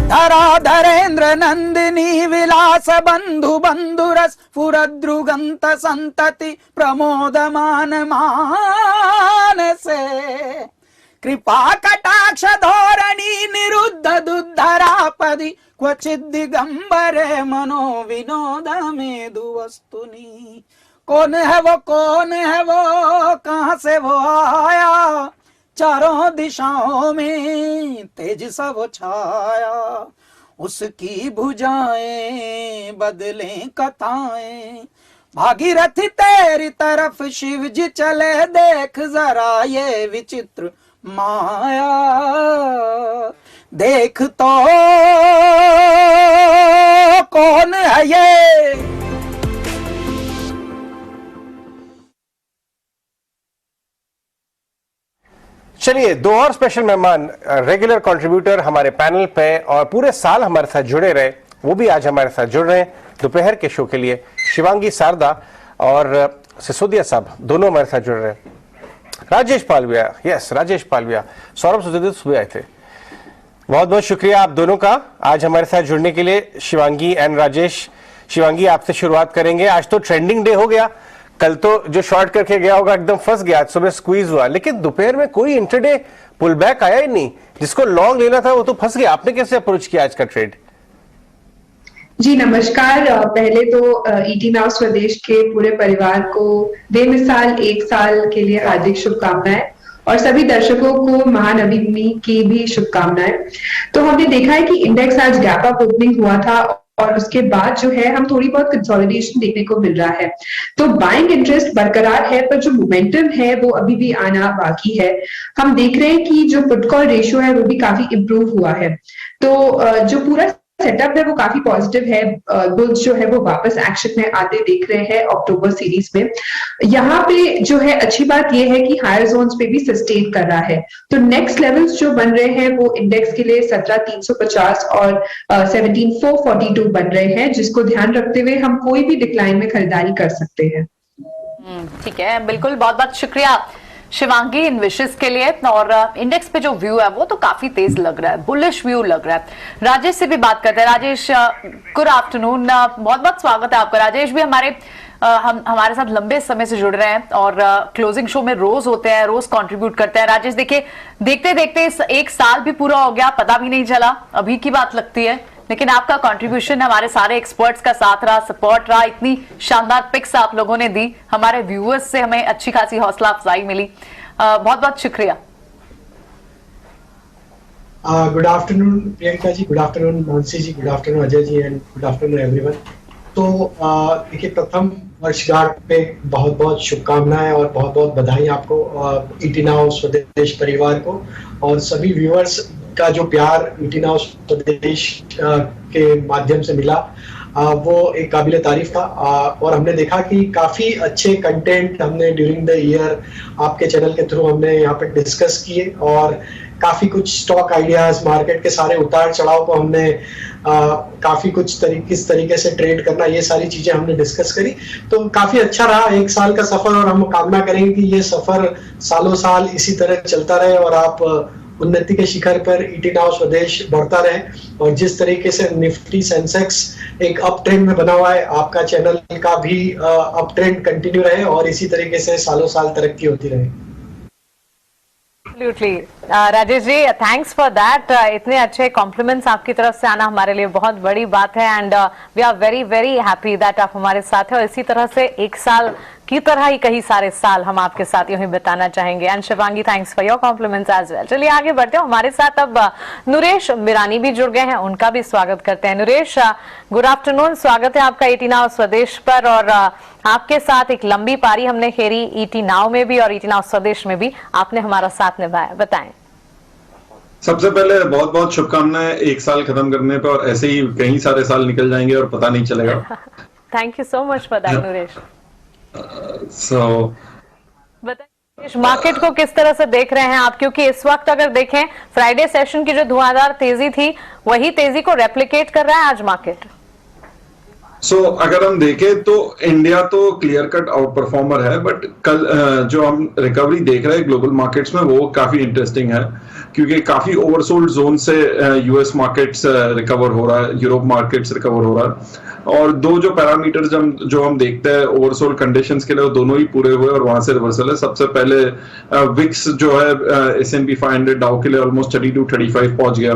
धराधरेन्द्र नंदिनी विलास बंधु बंधुरस फुरद्रुगंत संतति प्रमोदमान मानसे कृपा कटाक्ष धोरणी निरुद्ध दुद्धरापदि क्वचित दिगंबरे मनो विनोद मेदु वस्तुनि। कौन है वो कहाँ से वो आया, चारों दिशाओं में तेज सब छाया, उसकी भुजाएं बदलें कथाएं, भागीरथी तेरी तरफ शिव जी चले, देख जरा ये विचित्र माया, देख तो कौन है ये। चलिए, दो और स्पेशल मेहमान रेगुलर कंट्रीब्यूटर हमारे पैनल पे और पूरे साल हमारे साथ जुड़े रहे, वो भी आज हमारे साथ जुड़ रहे हैं दोपहर के शो के लिए। शिवांगी शारदा और सिसोदिया साहब दोनों हमारे साथ जुड़ रहे हैं। राजेश पालविया, यस राजेश पालविया, सौरभ सुधीर सुबह आए थे। बहुत बहुत शुक्रिया आप दोनों का आज हमारे साथ जुड़ने के लिए, शिवांगी एंड राजेश। शिवांगी, आपसे शुरुआत करेंगे। आज तो ट्रेंडिंग डे हो गया, कल तो जो शॉर्ट करके गया होगा एकदम फंस गया, आज सुबह स्क्वीज हुआ, लेकिन दोपहर में कोई इंटरडे पुल बैक आया ही नहीं। जिसको लॉन्ग लेना था वो तो फंस गया। आपने कैसे अप्रोच किया आज का ट्रेड? जी नमस्कार। पहले तो ईटी नाउ स्वदेश के पूरे परिवार को बेमिसाल एक साल के लिए हार्दिक शुभकामनाएं और सभी दर्शकों को महानवमी की भी शुभकामनाएं। तो हमने देखा है कि इंडेक्स आज गैप अप ओपनिंग हुआ था और उसके बाद जो है हम थोड़ी बहुत कंसोलिडेशन देखने को मिल रहा है। तो बाइंग इंटरेस्ट बरकरार है, पर जो मोमेंटम है वो अभी भी आना बाकी है। हम देख रहे हैं कि जो पुट कॉल रेशियो है वो भी काफी इंप्रूव हुआ है। तो जो पूरा सेटअप है वो काफी पॉजिटिव है। बुल्स जो है वो वापस एक्शन में आते देख रहे हैं अक्टूबर सीरीज में। यहाँ पे जो है अच्छी बात ये है कि हायर जोन्स पे भी सस्टेन कर रहा है। तो नेक्स्ट लेवल्स जो बन रहे हैं वो इंडेक्स के लिए 17,350 और 17,442 बन रहे हैं, जिसको ध्यान रखते हुए हम कोई भी डिक्लाइन में खरीदारी कर सकते हैं। ठीक है, बिल्कुल। बहुत बहुत शुक्रिया शिवांगी इन विशेष के लिए। और इंडेक्स पे जो व्यू है वो तो काफी तेज लग रहा है, बुलिश व्यू लग रहा है। राजेश से भी बात करते हैं। राजेश, गुड आफ्टरनून, बहुत बहुत स्वागत है आपका। राजेश भी हमारे साथ लंबे समय से जुड़ रहे हैं और क्लोजिंग शो में रोज होते हैं, रोज कंट्रीब्यूट करते हैं। राजेश, देखिए देखते देखते एक साल भी पूरा हो गया, पता भी नहीं चला, अभी की बात लगती है, लेकिन आपका कंट्रीब्यूशन हमारे सारे एक्सपर्ट्स का साथ रहा, सपोर्ट रहा, इतनी शानदार पिक्स आप लोगों ने दी, हमारे व्यूअर्स से हमें अच्छी खासी हौसला अफजाई मिली। बहुत बहुत शुक्रिया। Good afternoon Priyanka ji, good afternoon Mansi ji, good afternoon Ajay ji and good afternoon everyone. तो देखिए, प्रथम वर्षगांठ पे बहुत बहुत शुभकामनाएं और बहुत बहुत बधाई आपको, ईटी नाउ स्वदेश परिवार को और सभी व्यूअर्स का जो प्यार ईटी नाउ स्वदेश के माध्यम से मिला वो एक काबिले तारीफ था। और हमने देखा कि काफी अच्छे कंटेंट हमने ड्यूरिंग द ईयर आपके चैनल के थ्रू हमने यहाँ पे डिस्कस किए और काफी कुछ स्टॉक आइडियाज, मार्केट के सारे उतार चढ़ाव को हमने काफी कुछ किस तरीके से ट्रेड करना, ये सारी चीजें हमने डिस्कस करी। तो काफी अच्छा रहा एक साल का सफर और हम कामना करेंगे कि ये सफर सालों साल इसी तरह चलता रहे और आप उन्नति के शिखर पर ईटी नाउ स्वदेश बढ़ता रहे। और जिस तरीके से निफ्टी सेंसेक्स एक अप ट्रेंड में बना हुआ है, आपका चैनल का भी अप ट्रेंड कंटिन्यू रहे और इसी तरीके से सालों साल तरक्की होती रहे। Rajesh ji, thanks for that. इतने अच्छे कॉम्प्लीमेंट्स आपकी तरफ से आना हमारे लिए बहुत बड़ी बात है and we are very very happy that आप हमारे साथ हैं और इसी तरह से एक साल की तरह ही कई सारे साल हम आपके साथ यूं ही बिताना चाहेंगे। And Shivangi, thanks for your compliments as well. चलिए आगे बढ़ते हैं। हमारे साथ अब नुरेश मिरानी भी जुड़ गए हैं, उनका भी स्वागत करते हैं। नुरेश, गुड आफ्टरनून, स्वागत है आपका ईटी नाउ स्वदेश पर। और आपके साथ एक लंबी पारी हमने खेरी ईटी नाउ में भी और ईटी नाउ स्वदेश में भी, आपने हमारा साथ निभाया, बताएं। सबसे पहले बहुत बहुत शुभकामनाएं एक साल खत्म करने पर, और ऐसे ही कई सारे साल निकल जाएंगे और पता नहीं चलेगा। Thank you so much for that Nuresh. बताइए मार्केट को किस तरह से देख रहे हैं आप, क्योंकि इस वक्त अगर देखें फ्राइडे सेशन की जो धुआंधार तेजी थी वही तेजी को रेप्लिकेट कर रहा है आज मार्केट। अगर हम देखें तो इंडिया तो क्लियर कट आउट परफॉर्मर है, बट कल जो हम रिकवरी देख रहे हैं ग्लोबल मार्केट्स में वो काफी इंटरेस्टिंग है, क्योंकि काफी ओवरसोल्ड जोन से यूएस मार्केट्स रिकवर हो रहा है, यूरोप मार्केट्स रिकवर हो रहा है, और दो जो पैरामीटर्स जो हम देखते हैं ओवरसोल्ड कंडीशंस के लिए, वो दोनों ही पूरे हुए और वहां से रिवर्सल है। सबसे पहले विक्स जो है S&P 500 डाउ के लिए ऑलमोस्ट 32-35 पहुंच गया,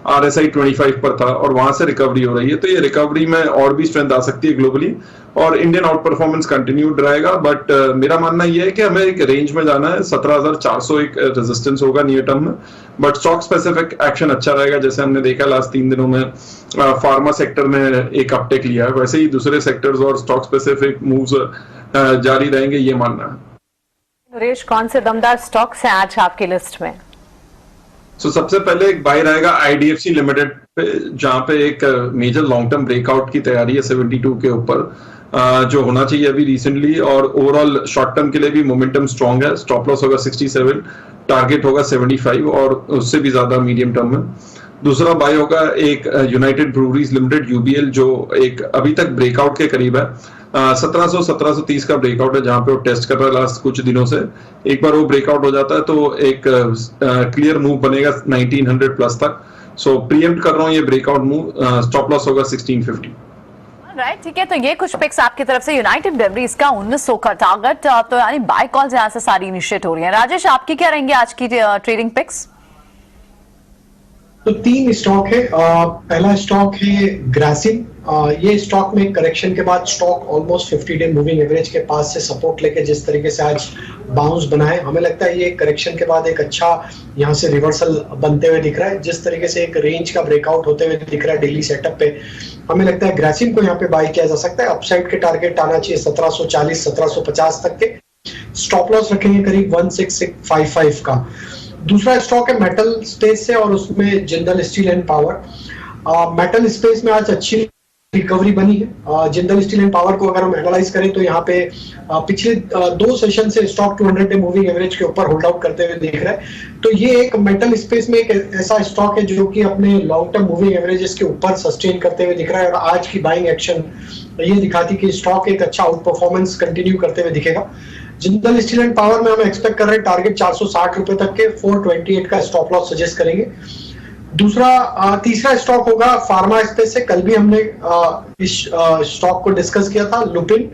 RSI 25 पर था और वहां से रिकवरी हो रही है। तो ये रिकवरी में और भी स्ट्रेंथ आ सकती है ग्लोबली, और इंडियन आउट परफॉर्मेंस कंटिन्यूड रहेगा। बट मेरा मानना यह है कि हमें एक रेंज में जाना है, 17,400 एक रेजिस्टेंस होगा नियर टर्म में, बट स्टॉक स्पेसिफिक एक्शन अच्छा रहेगा। जैसे हमने देखा लास्ट 3 दिनों में फार्मा सेक्टर में एक अपटेक लिया है, वैसे ही दूसरे सेक्टर्स और स्टॉक स्पेसिफिक मूव्स जारी रहेंगे, ये मानना है। नरेश, कौन से दमदार स्टॉक्स हैं आज आपकी लिस्ट में? सबसे पहले एक बाय रहेगा IDFC लिमिटेड पे, जहां पे एक मेजर लॉन्ग टर्म ब्रेकआउट की तैयारी है 72 के ऊपर, जो होना चाहिए अभी रिसेंटली, और ओवरऑल शॉर्ट टर्म के लिए भी मोमेंटम स्ट्रांग है। स्टॉप लॉस होगा 67, टारगेट होगा 75 और उससे भी ज्यादा मीडियम टर्म में। दूसरा बाय होगा एक यूनाइटेड ब्रूवरीज लिमिटेड UBL, जो एक अभी तक ब्रेकआउट के करीब है। 1730 का ब्रेकआउट है, जहां पे वो टेस्ट कर रहा है लास्ट कुछ दिनों से। एक बार वो ब्रेकआउट हो जाता है तो एक क्लियर मूव बनेगा 1900 प्लस तक। प्रीएम्प्ट कर रहा हूँ ये ब्रेकआउट मूव। स्टॉप लॉस होगा 1650। राइट, ठीक है। तो ये कुछ पिक्स आपकी तरफ से। यूनाइटेड ब्रेवरीज का 1900 का टारगेट, तो यानी बाय कॉल्स यहाँ से सारी इनिशिएट हो रही है। राजेश, आपकी क्या रहेंगे आज की ट्रेडिंग पिक्स? तो 3 स्टॉक है। पहला स्टॉक है ग्रासिम। ये स्टॉक में करेक्शन के बाद stock almost 50 day moving average के पास से सपोर्ट लेके जिस तरीके से आज बाउंस बना है, हमें लगता है ये करेक्शन के बाद एक अच्छा यहाँ से रिवर्सल बनते हुए दिख रहा है। जिस तरीके से एक रेंज का ब्रेकआउट होते हुए दिख रहा है डेली सेटअप पे, हमें लगता है ग्रासिम को यहाँ पे बाय किया जा सकता है। अपसाइड के टारगेट आना चाहिए 1740-1750 तक के। स्टॉप लॉस रखेंगे करीब 16655 का। दूसरा स्टॉक है मेटल स्पेस से, और उसमें Jindal steel and power. Metal space में आज अच्छी रिकवरी बनी है। जिंदल स्टील एंड पावर को अगर हम एनालाइज करें तो यहाँ पे पिछले 2 सेशन से स्टॉक 200 डे मूविंग एवरेज के ऊपर होल्ड आउट करते हुए दिख रहा है। तो ये एक मेटल स्पेस में एक ऐसा स्टॉक है जो कि अपने लॉन्ग टर्म मूविंग एवरेजेस के ऊपर सस्टेन करते हुए दिख रहा है, और आज की बाइंग एक्शन ये दिखाती कि स्टॉक एक अच्छा आउट परफॉर्मेंस कंटिन्यू करते हुए दिखेगा। जिंदल स्टील एंड पावर में हम एक्सपेक्ट कर रहे हैं टारगेट 460 रुपए तक के, 428 का स्टॉप लॉस सजेस्ट करेंगे। तीसरा स्टॉक होगा फार्मा स्पेस से। कल भी हमने इस स्टॉक को डिस्कस किया था। लुपिन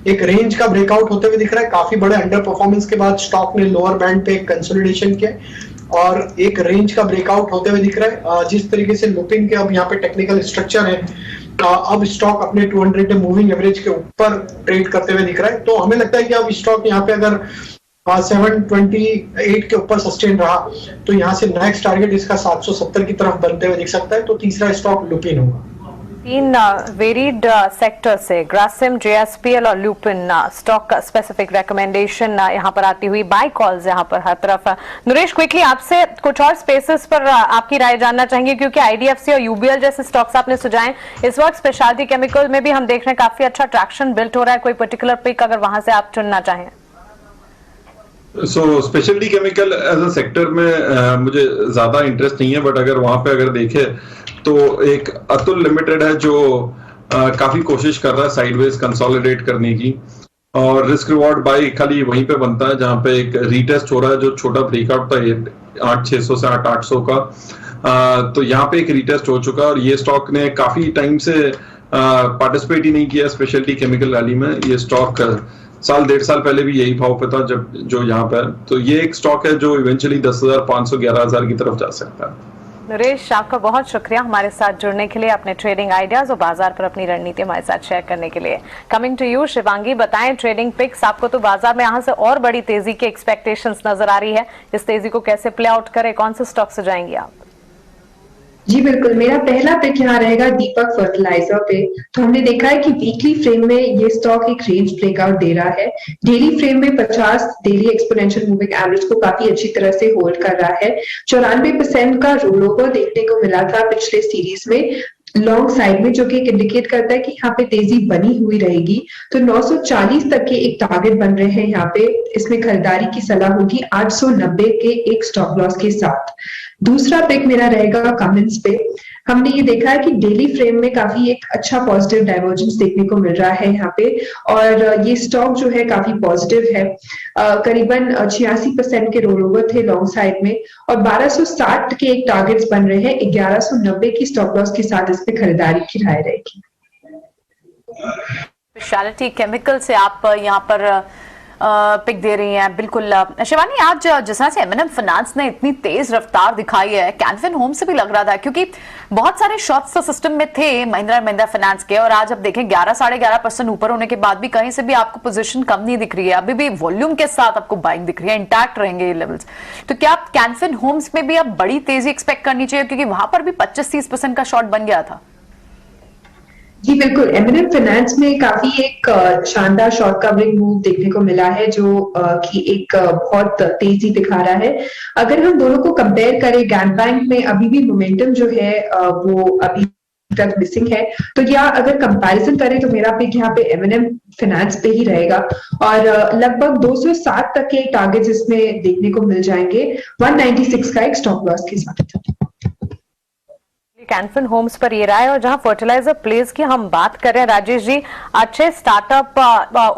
एक रेंज का ब्रेकआउट होते हुए दिख रहा है। काफी बड़े अंडर परफॉर्मेंस के बाद स्टॉक ने लोअर बैंड पे कंसोलिडेशन किया और एक रेंज का ब्रेकआउट होते हुए दिख रहा है। जिस तरीके से लुपिन के अब यहाँ पे टेक्निकल स्ट्रक्चर है, अब स्टॉक अपने 200 डे मूविंग एवरेज के ऊपर ट्रेड करते हुए दिख रहा है। तो हमें लगता है कि अब स्टॉक यहाँ पे अगर 728 के ऊपर सस्टेन रहा तो यहाँ से नेक्स्ट टारगेट इसका 770 की तरफ बनते हुए दिख सकता है। तो तीसरा स्टॉक लुपिन होगा। 3 वेरिड सेक्टर से ग्रासिम, JSPL और लुपिन स्टॉक स्पेसिफिक रिकमेंडेशन यहाँ पर आती हुई, बाय कॉल्स यहाँ पर हर तरफ। नरेश, क्विकली आपसे कुछ और स्पेसेस पर आपकी राय जानना चाहेंगे, क्योंकि IDFC और UBL जैसे स्टॉक्स आपने सुझाए। इस वक्त स्पेशलिटी केमिकल में भी हम देख रहे हैं काफी अच्छा ट्रैक्शन बिल्ट हो रहा है। कोई पर्टिकुलर पिक अगर वहां से आप चुनना चाहें? Speciality chemical as a sector में मुझे ज्यादा इंटरेस्ट नहीं है, बट अगर देखे तो एक अतुल लिमिटेड है जो काफी कोशिश कर रहा है साइडवेज कंसोलिडेट करने की, और रिस्क रिवॉर्ड बाय खाली वहीं पे बनता है जहां पे एक रीटेस्ट हो रहा है जो छोटा ब्रेकआउट था 8600 से 8800 का। तो यहाँ पे एक रीटेस्ट हो चुका है, और ये स्टॉक ने काफी टाइम से पार्टिसिपेट ही नहीं किया स्पेशलिटी केमिकल रैली में। ये स्टॉक साल 1.5 साल पहले भी यही भाव पे था जो यहाँ पे है। तो ये एक स्टॉक है जो इवेंचुअली 10,500 11,000 की तरफ जा सकता है। नरेश, आपका बहुत शुक्रिया हमारे साथ जुड़ने के लिए, अपने ट्रेडिंग आइडियाज और बाजार पर अपनी रणनीति हमारे साथ शेयर करने के लिए। कमिंग टू यू शिवांगी, बताएं ट्रेडिंग पिक्स। आपको तो बाजार में यहाँ से और बड़ी तेजी की एक्सपेक्टेशंस नजर आ रही है, इस तेजी को कैसे प्ले आउट करे, कौन से स्टॉक से जाएंगे आप? जी बिल्कुल, मेरा पहला पिक यहाँ रहेगा दीपक फर्टिलाइजर पे। तो हमने देखा है कि वीकली फ्रेम में ये स्टॉक एक रेंज ब्रेकआउट दे रहा है। डेली फ्रेम में 50 डेली एक्सपोनेंशियल मूविंग एवरेज को काफी अच्छी तरह से होल्ड कर रहा है। 94% का रोल ओवर देखने को मिला था पिछले सीरीज में लॉन्ग साइड में, जो कि इंडिकेट करता है कि यहाँ पे तेजी बनी हुई रहेगी। तो 940 तक के एक टारगेट बन रहे हैं यहाँ पे। इसमें खरीदारी की सलाह होगी 890 के एक स्टॉप लॉस के साथ। दूसरा पिक मेरा रहेगा कमिंस पे। हमने ये देखा है कि डेली फ्रेम में काफी एक अच्छा पॉजिटिव डाइवर्जेंस देखने को मिल रहा है यहाँ पे, और ये स्टॉक जो है काफी पॉजिटिव है। करीबन 86% के roll over the long side में, और 1260 के एक टारगेट्स बन रहे हैं। 1190 की स्टॉप लॉस के साथ इस पे खरीदारी की राय रहेगी। स्पेशलिटी केमिकल से आप यहाँ पर पिक दे रही हैं। बिल्कुल शिवानी, आज जिस तरह से M&M फाइनेंस ने इतनी तेज रफ्तार दिखाई है, कैन फिन होम्स से भी लग रहा था, क्योंकि बहुत सारे शॉर्ट्स तो सिस्टम में थे महिंद्रा एंड महिंद्रा फाइनेंस के, और आज अब देखें 11-11.5% ऊपर होने के बाद भी कहीं से भी आपको पोजीशन कम नहीं दिख रही है। अभी भी वॉल्यूम के साथ आपको बाइंग दिख रही है, इंटैक्ट रहेंगे ये लेवल्स। तो क्या आप कैन फिन होम्स में भी अब बड़ी तेजी एक्सपेक्ट करनी चाहिए, क्योंकि वहां पर भी 25-30% का शॉर्ट बन गया था? जी बिल्कुल, M&M फाइनेंस में काफी एक शानदार शॉर्ट कवरिंग मूव देखने को मिला है, जो कि एक बहुत तेजी दिखा रहा है। अगर हम दोनों को कंपेयर करें, गैन बैंक में अभी भी मोमेंटम जो है वो अभी तक मिसिंग है। तो या अगर कंपैरिजन करें तो मेरा पिक यहाँ पे M&M फाइनेंस पे ही रहेगा, और लगभग 207 तक के टारगेट्स इसमें देखने को मिल जाएंगे, 196 का एक स्टॉप लॉस के साथ। कैन फिन होम्स पर ये रहा है। और जहां फर्टिलाइजर प्लेस की हम बात कर रहे हैं राजेश जी, अच्छे स्टार्टअप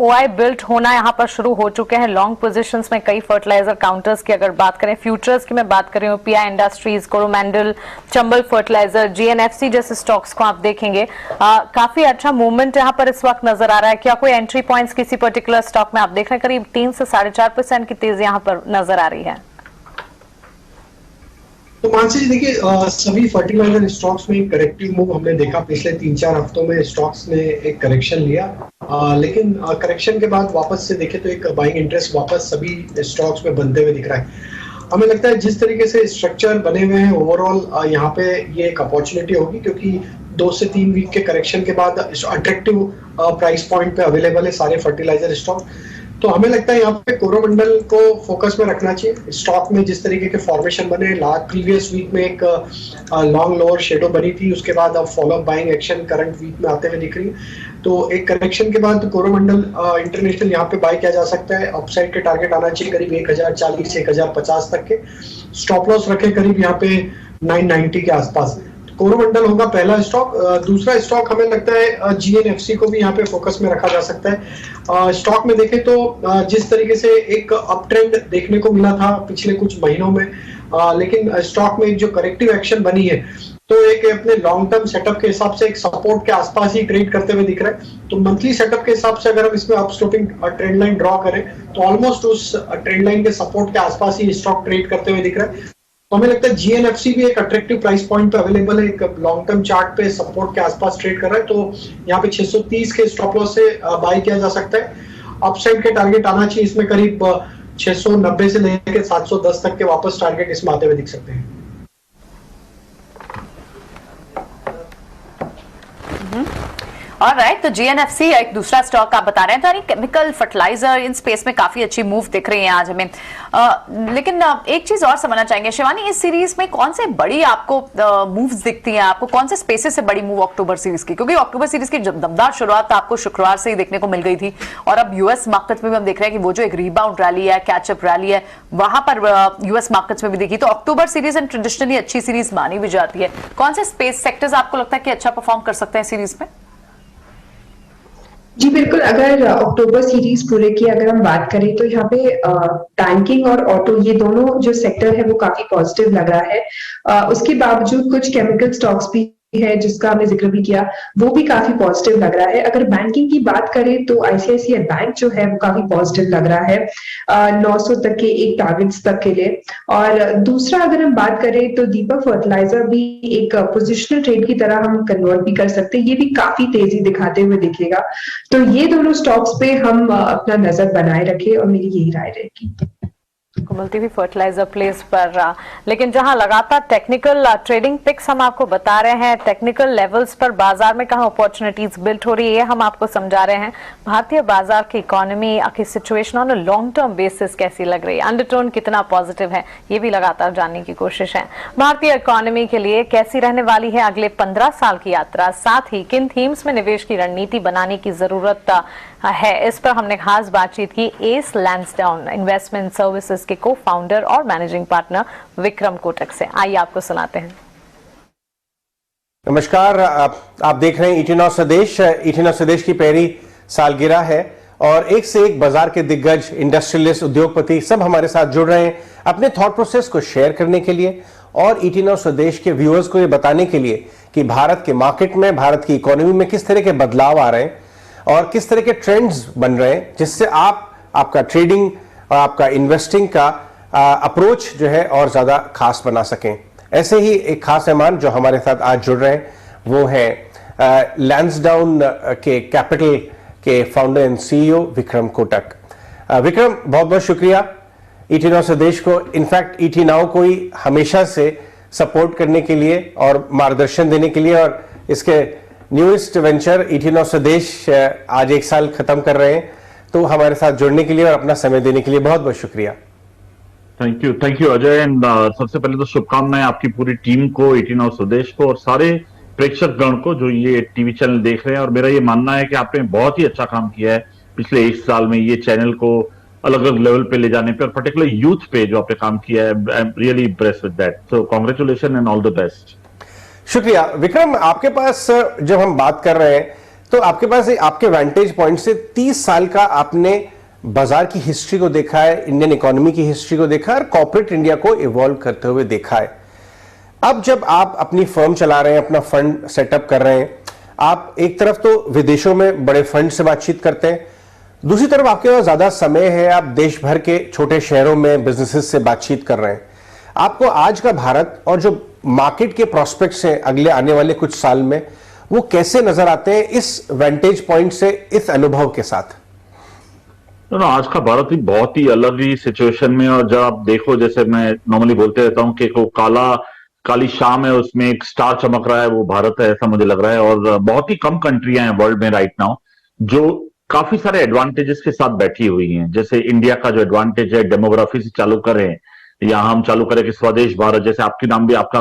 ओआई बिल्ट होना यहाँ पर शुरू हो चुके हैं लॉन्ग पोजीशंस में। कई फर्टिलाइजर काउंटर्स की अगर बात करें, फ्यूचर्स की मैं बात कर रही हूँ, PI industries, Coromandel, Chambal fertiliser, GNFC जैसे स्टॉक्स को आप देखेंगे, काफी अच्छा मूवमेंट यहाँ पर इस वक्त नजर आ रहा है। क्या कोई एंट्री पॉइंट्स किसी पर्टिकुलर स्टॉक में आप देख रहे हैं? करीब 3 से 4.5% की तेजी यहाँ पर नजर आ रही है। तो मानसी जी देखिए, सभी फर्टिलाइजर स्टॉक्स में करेक्टिव मूव हमने देखा। पिछले 3-4 हफ्तों में स्टॉक्स ने एक करेक्शन लिया, लेकिन करेक्शन के बाद वापस से देखें तो एक बाइंग इंटरेस्ट वापस सभी स्टॉक्स में बनते हुए दिख रहा है। हमें लगता है जिस तरीके से स्ट्रक्चर बने हुए हैं ओवरऑल, यहाँ पे ये एक अपॉर्चुनिटी होगी, क्योंकि 2 से 3 वीक के करेक्शन के बाद अट्रैक्टिव प्राइस पॉइंट पे अवेलेबल है सारे फर्टिलाइजर स्टॉक। तो हमें लगता है यहाँ पे कोरोमंडल को फोकस में रखना चाहिए। स्टॉक में जिस तरीके के फॉर्मेशन बने, प्रीवियस वीक में एक लॉन्ग लोअर शेडो बनी थी, उसके बाद अब follow buying action current week में आते हुए दिख रही है। तो एक करेक्शन के बाद कोरोमंडल इंटरनेशनल यहाँ पे बाय किया जा सकता है। अपसाइड के टारगेट आना चाहिए करीब 1040 से 1050 तक के। स्टॉप लॉस रखे करीब यहाँ पे 990 के आसपास। कोरोमंडल होगा पहला स्टॉक। दूसरा स्टॉक हमें लगता है जीएनएफसी को भी यहाँ पे फोकस में रखा जा सकता है। स्टॉक में देखें तो जिस तरीके से एक अप ट्रेंड देखने को मिला था पिछले कुछ महीनों में, लेकिन स्टॉक में एक जो करेक्टिव एक्शन बनी है, तो एक अपने लॉन्ग टर्म सेटअप के हिसाब से एक सपोर्ट के आसपास ही ट्रेड करते हुए दिख रहा है। तो मंथली सेटअप के हिसाब से अगर हम इसमें अपस्लोपिंग ट्रेंड लाइन ड्रॉ करें तो ऑलमोस्ट उस ट्रेंड लाइन के सपोर्ट के आसपास ही स्टॉक ट्रेड करते हुए दिख रहा है। तो हमें लगता है जीएनएफसी भी एक अट्रैक्टिव प्राइस पॉइंट पे अवेलेबल है, एक लॉन्ग टर्म चार्ट पे सपोर्ट के आसपास ट्रेड कर रहा है। तो यहाँ पे 630 के स्टॉप लॉस से बाय किया जा सकता है। अपसाइड के टारगेट आना चाहिए इसमें करीब 690 से लेकर 710 तक के वापस टारगेट इसमें आते हुए दिख सकते हैं। ऑलराइट, तो जीएनएफसी एक दूसरा स्टॉक आप बता रहे हैं, तो केमिकल फर्टिलाइजर इन स्पेस में काफी अच्छी मूव दिख रही है आज हमें। लेकिन एक चीज और समझना चाहेंगे शिवानी, इस सीरीज में कौन से बड़ी आपको मूव्स दिखती हैं? आपको कौन से स्पेसेस से बड़ी मूव अक्टूबर सीरीज की? क्योंकि अक्टूबर सीरीज की दमदार शुरुआत आपको शुक्रवार से ही देखने को मिल गई थी, और अब यूएस मार्केट में भी हम देख रहे हैं कि वो जो एक रीबाउंड रैली है, कैचअप रैली है, वहां पर यूएस मार्केट्स में भी देखी। तो अक्टूबर सीरीज एंड ट्रेडिशनली अच्छी सीरीज मानी भी जाती है। कौन से स्पेस सेक्टर्स आपको लगता है कि अच्छा परफॉर्म कर सकते हैं सीरीज में? जी बिल्कुल, अगर अक्टूबर सीरीज पूरे की अगर हम बात करें तो यहाँ पे बैंकिंग और ऑटो, ये दोनों जो सेक्टर है वो काफी पॉजिटिव लग रहा है। उसके बावजूद कुछ केमिकल स्टॉक्स भी है जिसका हमने जिक्र भी किया, वो भी काफी पॉजिटिव लग रहा है। अगर बैंकिंग की बात करें तो आईसीआईसीआई बैंक जो है वो काफी पॉजिटिव लग रहा है 900 तक के एक टारगेट्स तक के लिए। और दूसरा अगर हम बात करें तो दीपक फर्टिलाइजर भी एक पोजिशनल ट्रेड की तरह हम कन्वर्ट भी कर सकते हैं, ये भी काफी तेजी दिखाते हुए दिखेगा। तो ये दोनों स्टॉक्स पे हम अपना नजर बनाए रखे, और मेरी यही राय रहेगी। मिलती हुई फर्टिलाइजर प्लेस पर, लेकिन जहां लगातार टेक्निकल ट्रेडिंग पिक्स हम आपको बता रहे हैं, टेक्निकल लेवल्स पर बाजार में कहां अपॉर्चुनिटीज बिल्ड हो रही है हम आपको समझा रहे हैं। भारतीय बाजार की इकोनॉमी की situation on a long term basis कैसी लग रही है, अंडरटोन कितना पॉजिटिव है, ये भी लगातार जानने की कोशिश है। भारतीय इकोनॉमी के लिए कैसी रहने वाली है अगले 15 साल की यात्रा, साथ ही किन थीम्स में निवेश की रणनीति बनाने की जरूरत है, इस पर हमने खास बातचीत की एस लैंसडाउन इन्वेस्टमेंट सर्विसेज के को फाउंडर और मैनेजिंग पार्टनर विक्रम कोटक से। आइए आपको सुनाते हैं। नमस्कार, आप देख रहे हैं ईटी नाउ स्वदेश। ईटी नाउ स्वदेश की पहली सालगिरह है और एक से एक बाजार के दिग्गज, इंडस्ट्रियलिस्ट, उद्योगपति सब हमारे साथ जुड़ रहे हैं अपने थॉट प्रोसेस को शेयर करने के लिए और ईटी नाउ स्वदेश के व्यूअर्स को ये बताने के लिए कि भारत के मार्केट में, भारत की इकोनॉमी में किस तरह के बदलाव आ रहे हैं और किस तरह के ट्रेंड्स बन रहे हैं, जिससे आपका ट्रेडिंग और आपका इन्वेस्टिंग का अप्रोच जो है और ज्यादा खास बना सकें। ऐसे ही एक खास मेहमान जो हमारे साथ आज जुड़ रहे हैं वो है लैंसडाउन के कैपिटल के founder and CEO Vikram Kotak. Vikram, बहुत बहुत शुक्रिया ईटी नाउ स्वदेश को, इनफैक्ट ईटी नाउ को ही हमेशा से सपोर्ट करने के लिए और मार्गदर्शन देने के लिए, और इसके न्यूएस्ट वेंचर ईटी नाउ स्वदेश आज 1 साल खत्म कर रहे हैं, तो हमारे साथ जुड़ने के लिए और अपना समय देने के लिए बहुत बहुत शुक्रिया। Thank you Ajay. एंड सबसे पहले तो शुभकामनाएं आपकी पूरी टीम को, ईटी नाउ स्वदेश को और सारे प्रेक्षक गण को जो ये टीवी चैनल देख रहे हैं। और मेरा ये मानना है कि आपने बहुत ही अच्छा काम किया है पिछले 1 साल में ये चैनल को अलग अलग लेवल पे ले जाने पे, और पर्टिकुलर यूथ पे जो आपने काम किया है। I am really impressed with that, so congratulation and all the best. शुक्रिया। विक्रम, आपके पास जब हम बात कर रहे हैं तो आपके पास आपके वैंटेज पॉइंट से 30 साल का आपने बाजार की हिस्ट्री को देखा है, इंडियन इकोनॉमी की हिस्ट्री को देखा है और कॉर्पोरेट इंडिया को इवॉल्व करते हुए देखा है। अब जब आप अपनी फर्म चला रहे हैं, अपना फंड सेटअप कर रहे हैं, आप एक तरफ तो विदेशों में बड़े फंड से बातचीत करते हैं, दूसरी तरफ आपके पास ज्यादा समय है, आप देश भर के छोटे शहरों में बिजनेसेस से बातचीत कर रहे हैं। आपको आज का भारत और जो मार्केट के प्रोस्पेक्ट्स हैं अगले आने वाले कुछ साल में, वो कैसे नजर आते हैं इस वेंटेज पॉइंट से, इस अनुभव के साथ? आज का भारत ही बहुत ही अलग ही सिचुएशन में, और जब आप देखो, जैसे मैं नॉर्मली बोलते रहता हूँ कि वो काली शाम है, उसमें एक स्टार चमक रहा है, वो भारत है, ऐसा मुझे लग रहा है। और बहुत ही कम कंट्रियां हैं वर्ल्ड में राइट नाउ जो काफी सारे एडवांटेजेस के साथ बैठी हुई हैं। जैसे इंडिया का जो एडवांटेज है डेमोग्राफी से चालू करें, या हम चालू करें कि स्वदेश भारत, जैसे आपके नाम भी, आपका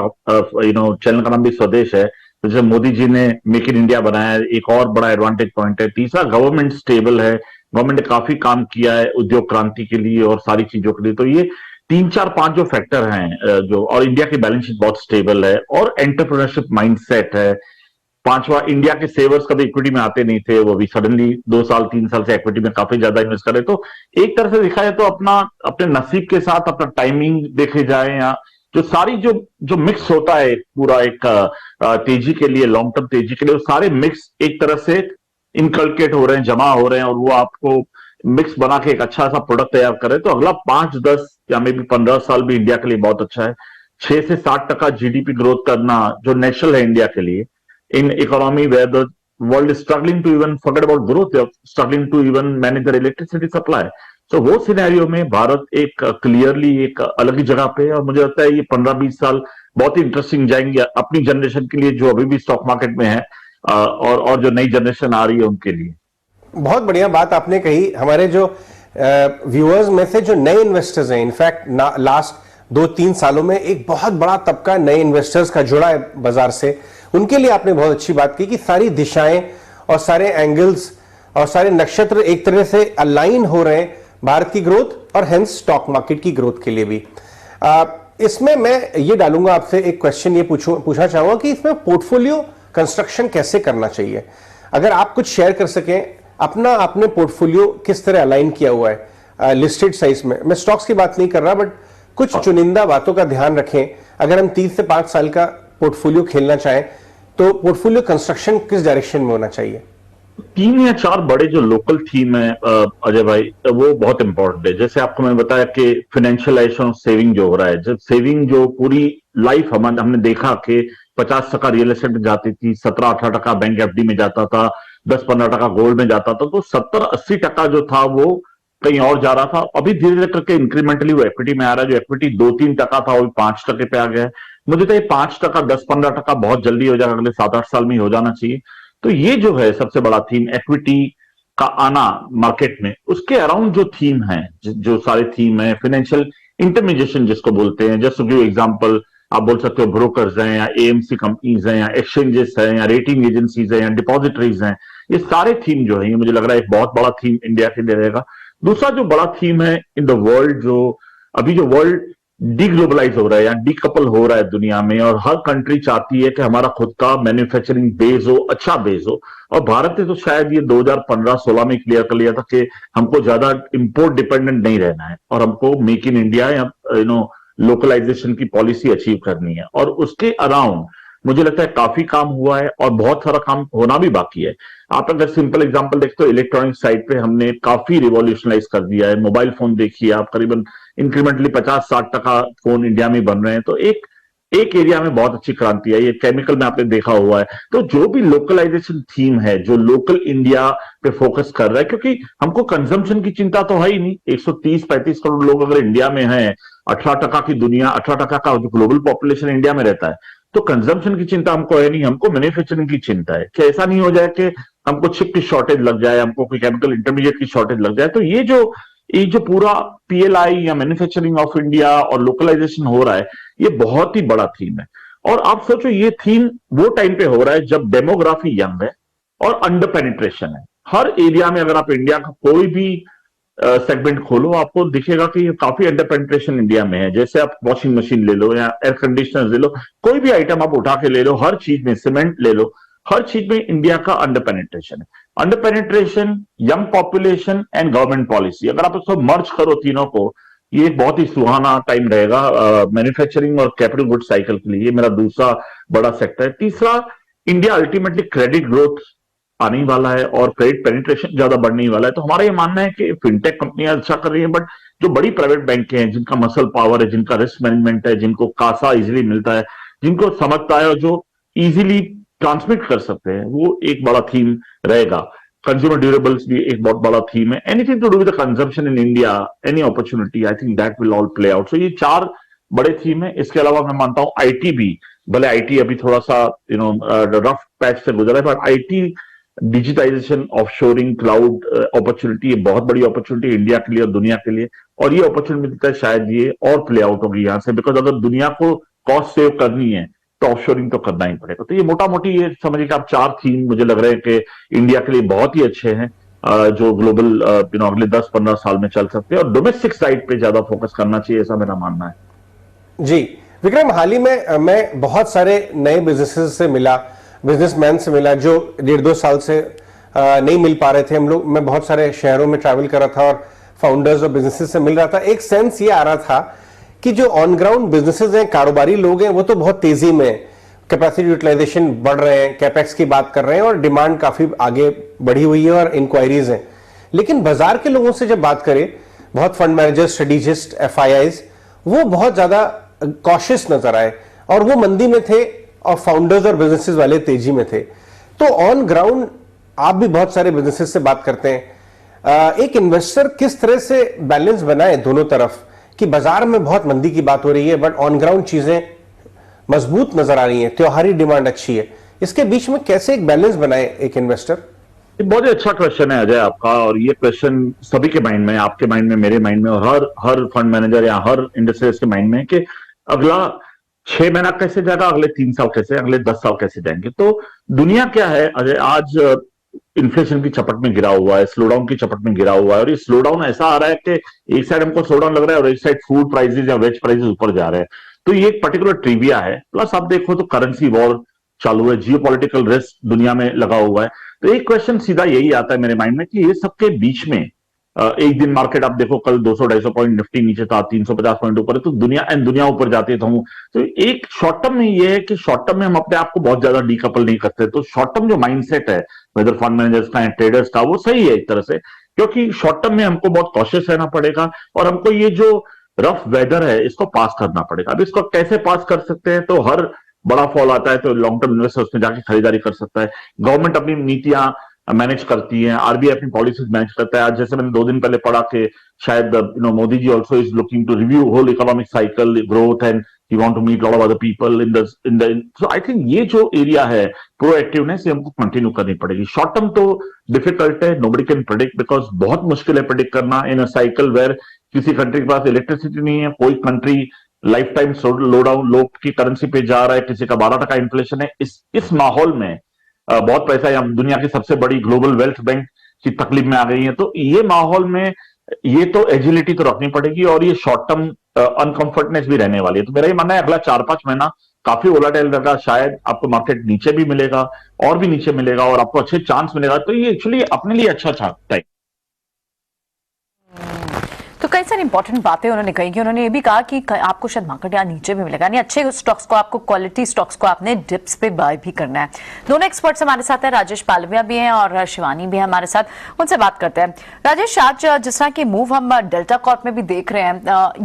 चैनल का नाम भी स्वदेश है, जैसे मोदी जी ने मेक इन इंडिया बनाया है, एक और बड़ा एडवांटेज पॉइंट है। तीसरा, गवर्नमेंट स्टेबल है, गवर्नमेंट ने काफी काम किया है उद्योग क्रांति के लिए और सारी चीजों के लिए। तो ये 3, 4, 5 जो फैक्टर हैं जो, और इंडिया की बैलेंस शीट बहुत स्टेबल है और एंटरप्रेन्योरशिप माइंडसेट है। 5वां, इंडिया के सेवर्स कभी इक्विटी में आते नहीं थे, वो भी सडनली 2 साल 3 साल से इक्विटी में काफी ज्यादा इन्वेस्ट करे। तो एक तरह से देखा जाए तो अपने नसीब के साथ अपना टाइमिंग देखे जाए, या जो सारी जो मिक्स होता है पूरा एक तेजी के लिए, लॉन्ग टर्म तेजी के लिए, वो सारे मिक्स एक तरह से इनकल्केट हो रहे हैं, जमा हो रहे हैं, और वो आपको मिक्स बना के एक अच्छा सा प्रोडक्ट तैयार करे। तो अगला 5, 10 या मे बी 15 साल भी इंडिया के लिए बहुत अच्छा है। 6 से 7% जीडीपी ग्रोथ करना जो नेचुरल है इंडिया के लिए, in economy where the world is struggling to even forget about growth, struggling to even manage the electricity supply. So वो सिनेरियो में भारत एक क्लियरली एक अलग ही जगह पे है, और मुझे लगता है ये 15-20 साल बहुत ही इंटरेस्टिंग जाएंगे अपनी जनरेशन के लिए जो अभी भी स्टॉक मार्केट में है, और जो नई जनरेशन आ रही है उनके लिए। बहुत बढ़िया बात आपने कही। हमारे जो व्यूअर्स में से जो नए इन्वेस्टर्स हैं, इनफैक्ट लास्ट 2-3 सालों में एक बहुत बड़ा तबका नए इन्वेस्टर्स का जुड़ा है बाजार से, उनके लिए आपने बहुत अच्छी बात की कि सारी दिशाएं और सारे एंगल्स और सारे नक्षत्र एक तरह से अलाइन हो रहे हैं भारत की ग्रोथ और हेंस स्टॉक मार्केट की ग्रोथ के लिए भी। इसमें मैं ये डालूंगा आपसे एक क्वेश्चन, ये पूछना चाहूंगा कि इसमें पोर्टफोलियो कंस्ट्रक्शन कैसे करना चाहिए। अगर आप कुछ शेयर कर सकें, अपना आपने पोर्टफोलियो किस तरह अलाइन किया हुआ है लिस्टेड साइज में। मैं स्टॉक्स की बात नहीं कर रहा, बट कुछ चुनिंदा बातों का ध्यान रखें। अगर हम 3 से 5 साल का पोर्टफोलियो खेलना चाहें तो पोर्टफोलियो कंस्ट्रक्शन किस डायरेक्शन में होना चाहिए? 3 या 4 बड़े जो लोकल थीम है अजय भाई, वो बहुत इंपॉर्टेंट है। जैसे आपको मैं बताया कि फाइनेंशियलाइजेशन सेविंग जो हो रहा है, जब सेविंग जो पूरी लाइफ हमने देखा कि 50% रियल एस्टेट में जाती थी, 17-18% बैंक एफडी में जाता था, 10-15% गोल्ड में जाता था, तो 70-80% जो था वो कहीं और जा रहा था। अभी धीरे धीरे करके इंक्रीमेंटली वो इक्विटी में आ रहा है। जो इक्विटी 2-3% था वो 5% पे आ गया है। मुझे तो ये 5%, 10-15% बहुत जल्दी हो जाएगा, अगले 7-8 साल में ही हो जाना चाहिए। तो ये जो है सबसे बड़ा थीम, इक्विटी का आना मार्केट में, उसके अराउंड जो थीम है, जो सारे थीम है, फाइनेंशियल इंटरमीडिएशन जिसको बोलते हैं, जस्ट टू गिव एग्जांपल, आप बोल सकते हो ब्रोकर्स हैं, या एएमसी कंपनीज हैं, या एक्सचेंजेस हैं, या रेटिंग एजेंसीज हैं, या डिपॉजिटरीज हैं, ये सारे थीम जो है, ये मुझे लग रहा है एक बहुत बड़ा थीम इंडिया के लिए रहेगा। दूसरा जो बड़ा थीम है इन द वर्ल्ड, जो अभी जो वर्ल्ड डीग्लोबलाइज हो रहा है या डीकपल हो रहा है दुनिया में, और हर कंट्री चाहती है कि हमारा खुद का मैन्युफैक्चरिंग बेस हो, अच्छा बेस हो। और भारत ने तो शायद ये 2015-16 में क्लियर कर लिया था कि हमको ज्यादा इंपोर्ट डिपेंडेंट नहीं रहना है और हमको मेक इन इंडिया या लोकलाइजेशन की पॉलिसी अचीव करनी है। और उसके अराउंड मुझे लगता है काफी काम हुआ है और बहुत सारा काम होना भी बाकी है। आप अगर सिंपल एग्जांपल देखते हो, इलेक्ट्रॉनिक साइड पे हमने काफी रिवॉल्यूशनलाइज कर दिया है। मोबाइल फोन देखिए आप, करीबन इंक्रीमेंटली 50-60% फोन इंडिया में बन रहे हैं, तो एक एरिया में बहुत अच्छी क्रांति आई है। केमिकल में आपने देखा हुआ है। तो जो भी लोकलाइजेशन थीम है, जो लोकल इंडिया पे फोकस कर रहा है, क्योंकि हमको कंजम्पशन की चिंता तो है ही नहीं। 130-35 करोड़ लोग अगर इंडिया में हैं, 18% की दुनिया, 18% का जो ग्लोबल पॉपुलेशन इंडिया में रहता है, तो कंजम्पशन की चिंता हमको है नहीं, हमको मैन्युफैक्चरिंग की चिंता है कि ऐसा नहीं हो जाए कि हमको चिप की शॉर्टेज लग जाए, हमको कोई केमिकल इंटरमीडिएट की शॉर्टेज लग जाए। तो ये जो पूरा पीएलआई या मैन्युफैक्चरिंग ऑफ इंडिया और लोकलाइजेशन हो रहा है, ये बहुत ही बड़ा थीम है। और आप सोचो, ये थीम वो टाइम पे हो रहा है जब डेमोग्राफी यंग है और अंडर पेनिट्रेशन है। हर एरिया में अगर आप इंडिया का कोई भी सेगमेंट खोलो, आपको दिखेगा कि काफी अंडर पेनिट्रेशन इंडिया में है। जैसे आप वॉशिंग मशीन ले लो या एयर कंडीशनर ले लो, कोई भी आइटम आप उठा के ले लो, हर चीज में, सीमेंट ले लो, हर चीज में इंडिया का अंडर पेनिट्रेशन है। Under penetration, young population and government policy, अगर आप इसको मर्ज करो तीनों को, ये एक बहुत ही सुहाना टाइम रहेगा मैन्युफैक्चरिंग और कैपिटल गुड साइकिल के लिए। ये मेरा दूसरा बड़ा सेक्टर है। तीसरा, इंडिया अल्टीमेटली क्रेडिट ग्रोथ आने वाला है और क्रेडिट पेनिट्रेशन ज्यादा बढ़ने वाला है। तो हमारा ये मानना है कि फिनटेक कंपनियां अच्छा कर रही हैं, बट जो बड़ी प्राइवेट बैंकें हैं, जिनका मसल पावर है, जिनका रिस्क मैनेजमेंट है, जिनको कासा इजिली मिलता है, जिनको समझता है और जो इजिली ट्रांसमिट कर सकते हैं, वो एक बड़ा थीम रहेगा। कंज्यूमर ड्यूरेबल्स भी एक बहुत बड़ा थीम है। Anything to do with the consumption in India, any opportunity, I think that will all play out. So ये 4 बड़े थीम है। इसके अलावा मैं मानता हूं आईटी भी, भले आईटी अभी थोड़ा सा रफ पैच से गुजरा है, but IT digitisation, offshoring, cloud opportunity, ये बहुत बड़ी अपॉर्चुनिटी इंडिया के लिए और दुनिया के लिए। और ये अपॉर्चुनिटी शायद ये और प्ले आउट होगी यहां से, बिकॉज अगर दुनिया को कॉस्ट सेव करनी है तो ऑफशोरिंग तो करना ही पड़ेगा। तो ये मोटा मोटी ये समझिए कि आप 4 थीम मुझे लग रहे हैं कि इंडिया के लिए बहुत ही अच्छे हैं, जो ग्लोबल अगले 10-15 साल में चल सकते हैं। और डोमेस्टिक साइड पे ज्यादा फोकस करना चाहिए, ऐसा मेरा मानना है। जी विक्रम, हाल ही में मैं बहुत सारे नए बिजनेसेस से मिला, बिजनेसमैन से मिला, जो 1.5-2 साल से नहीं मिल पा रहे थे हम लोग। मैं बहुत सारे शहरों में ट्रैवल कर रहा था और फाउंडर्स और बिजनेसेस से मिल रहा था। एक सेंस ये आ रहा था कि जो ऑन ग्राउंड बिजनेसेस हैं, कारोबारी लोग हैं, वो तो बहुत तेजी में कैपेसिटी यूटिलाइजेशन बढ़ रहे हैं, कैपेक्स की बात कर रहे हैं और डिमांड काफी आगे बढ़ी हुई है और इंक्वायरीज हैं। लेकिन बाजार के लोगों से जब बात करें, बहुत फंड मैनेजर्स, स्ट्रेटेजिस्ट, एफआईआईज, वो बहुत ज्यादा कॉशियस नजर आए और वो मंदी में थे और फाउंडर्स और बिजनेसेस वाले तेजी में थे। तो ऑन ग्राउंड आप भी बहुत सारे बिजनेसेस से बात करते हैं, एक इन्वेस्टर किस तरह से बैलेंस बनाए दोनों तरफ, कि बाजार में बहुत मंदी की बात हो रही है बट ऑन ग्राउंड चीजें मजबूत नजर आ रही हैं, त्योहारी डिमांड अच्छी है, इसके बीच में कैसे एक बैलेंस बनाए एक इन्वेस्टर? बहुत ही अच्छा क्वेश्चन है अजय आपका, और ये क्वेश्चन सभी के माइंड में, आपके माइंड में, मेरे माइंड में, और हर फंड मैनेजर या हर इंडस्ट्रियलिस्ट के माइंड में, कि अगला 6 महीना कैसे जाएगा, अगले 3 साल कैसे, अगले 10 साल कैसे जाएंगे। तो दुनिया क्या है अजय, आज इन्फ्लेशन की चपट में गिरा हुआ है, स्लोडाउन की चपट में गिरा हुआ है, और ये स्लोडाउन ऐसा आ रहा है कि एक साइड हमको स्लोडाउन लग रहा है और एक साइड फूड प्राइसेस या वेज प्राइसेस ऊपर जा रहे हैं। तो ये एक पर्टिकुलर ट्रिविया है। प्लस आप देखो तो करेंसी वॉर चालू है, जियोपॉलिटिकल रिस्क दुनिया में लगा हुआ है। तो एक क्वेश्चन सीधा यही आता है मेरे माइंड में कि ये सबके बीच में एक दिन मार्केट आप देखो, कल 200-250 पॉइंट निफ्टी नीचे था, 350 पॉइंट ऊपर है, तो दुनिया ऊपर जाती है। तो एक शॉर्ट टर्म में ये है कि शॉर्ट टर्म में हम अपने आप को बहुत ज्यादा डीकपल नहीं करते। तो शॉर्ट टर्म जो माइंडसेट है वेदर फंड मैनेजर्स का या ट्रेडर्स का, वो सही है एक तरह से, क्योंकि शॉर्ट टर्म में हमको बहुत कॉशियस रहना पड़ेगा और हमको ये जो रफ वेदर है इसको पास करना पड़ेगा। अब इसको कैसे पास कर सकते हैं? तो हर बड़ा फॉल आता है तो लॉन्ग टर्म इन्वेस्टर उसमें जाके खरीदारी कर सकता है। गवर्नमेंट अपनी नीतियां मैनेज करती है, आरबीआई अपनी पॉलिसीज मैनेज करता है। आज जैसे मैंने 2 दिन पहले पढ़ा कि शायद Modi ji also is looking to review whole economic cycle growth and he want to meet lot of other people in the so I think ये जो एरिया है प्रोएक्टिवनेस, ये हमको कंटिन्यू करनी पड़ेगी। शॉर्ट टर्म तो डिफिकल्ट है, नोबडी कैन प्रेडिक्ट, बिकॉज बहुत मुश्किल है प्रेडिक्ट करना इन अ साइकिल वेयर किसी कंट्री के पास इलेक्ट्रिसिटी नहीं है, कोई कंट्री लाइफ टाइम लोडाउन लो की करेंसी पे जा रहा है, किसी का 12% इन्फ्लेशन है। इस माहौल में बहुत पैसा है, दुनिया की सबसे बड़ी ग्लोबल वेल्थ बैंक की तकलीफ में आ गई है। तो ये माहौल में ये तो एजिलिटी तो रखनी पड़ेगी और ये शॉर्ट टर्म अनकंफर्टनेस भी रहने वाली है। तो मेरा ये मानना है अगला 4-5 महीना काफी वोलाटाइल रहेगा, शायद आपको मार्केट नीचे भी मिलेगा और भी नीचे मिलेगा और आपको अच्छे चांस मिलेगा। तो ये एक्चुअली अपने लिए अच्छा टाइम। तो कई सारी इंपॉर्टेंट बातें उन्होंने कही कि उन्होंने ये भी कहा कि आपको शायद मार्केट यहाँ नीचे भी मिलेगा, यानी अच्छे स्टॉक्स को, आपको क्वालिटी स्टॉक्स को आपने डिप्स पे बाय भी करना है। दोनों एक्सपर्ट्स हमारे साथ हैं, राजेश पालविया भी हैं और शिवानी भी है हमारे साथ, उनसे बात करते हैं। राजेश, आज जिस तरह की मूव हम डेल्टा कॉर्प में भी देख रहे हैं,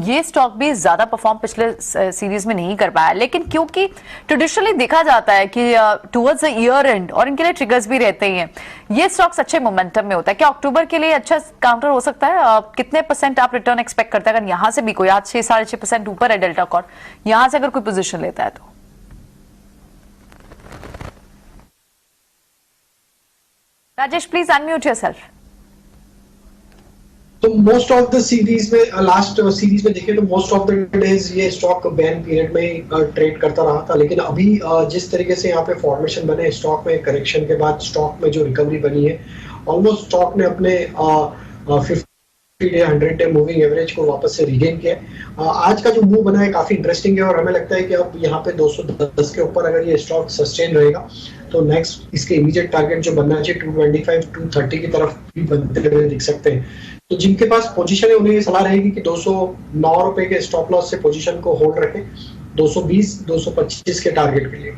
ये स्टॉक भी ज्यादा परफॉर्म पिछले सीरीज में नहीं कर पाया, लेकिन क्योंकि ट्रेडिशनली देखा जाता है कि टुवर्ड्स द ईयर एंड और इनके लिए ट्रिगर्स भी रहते ही हैं, ये स्टॉक्स अच्छे मोमेंटम में होता है। क्या अक्टूबर के लिए अच्छा काउंटर हो सकता है? कितने % आप रिटर्न एक्सपेक्ट करते हैं अगर यहां से भी कोई, आज 6-6.5% ऊपर है डेल्टा कॉर्प, यहां से अगर कोई पोजीशन लेता है तो? Rajesh, please unmute yourself. तो मोस्ट ऑफ द सीरीज में, लास्ट सीरीज में देखें तो मोस्ट ऑफ द डेज ये स्टॉक बैन पीरियड में ट्रेड करता रहा था, लेकिन अभी जिस तरीके से यहाँ पे फॉर्मेशन बने स्टॉक में, करेक्शन के बाद स्टॉक में जो रिकवरी बनी है, ऑलमोस्ट स्टॉक ने अपने 50 डे 100 डे मूविंग एवरेज को वापस से रिगेन किया। आज का जो मूव बना है काफी इंटरेस्टिंग है और हमें लगता है कि अब यहाँ पे 210 के ऊपर अगर ये स्टॉक सस्टेन रहेगा तो नेक्स्ट इसके इमीडिएट टारगेट जो बनना चाहिए 225-230 की तरफ भी बनते हुए दिख सकते हैं। तो जिनके पास पोजीशन है उन्हें ये सलाह रहेगी कि 209 रुपए के स्टॉप लॉस से पोजीशन को होल्ड रखें 220-225 के टारगेट के लिए।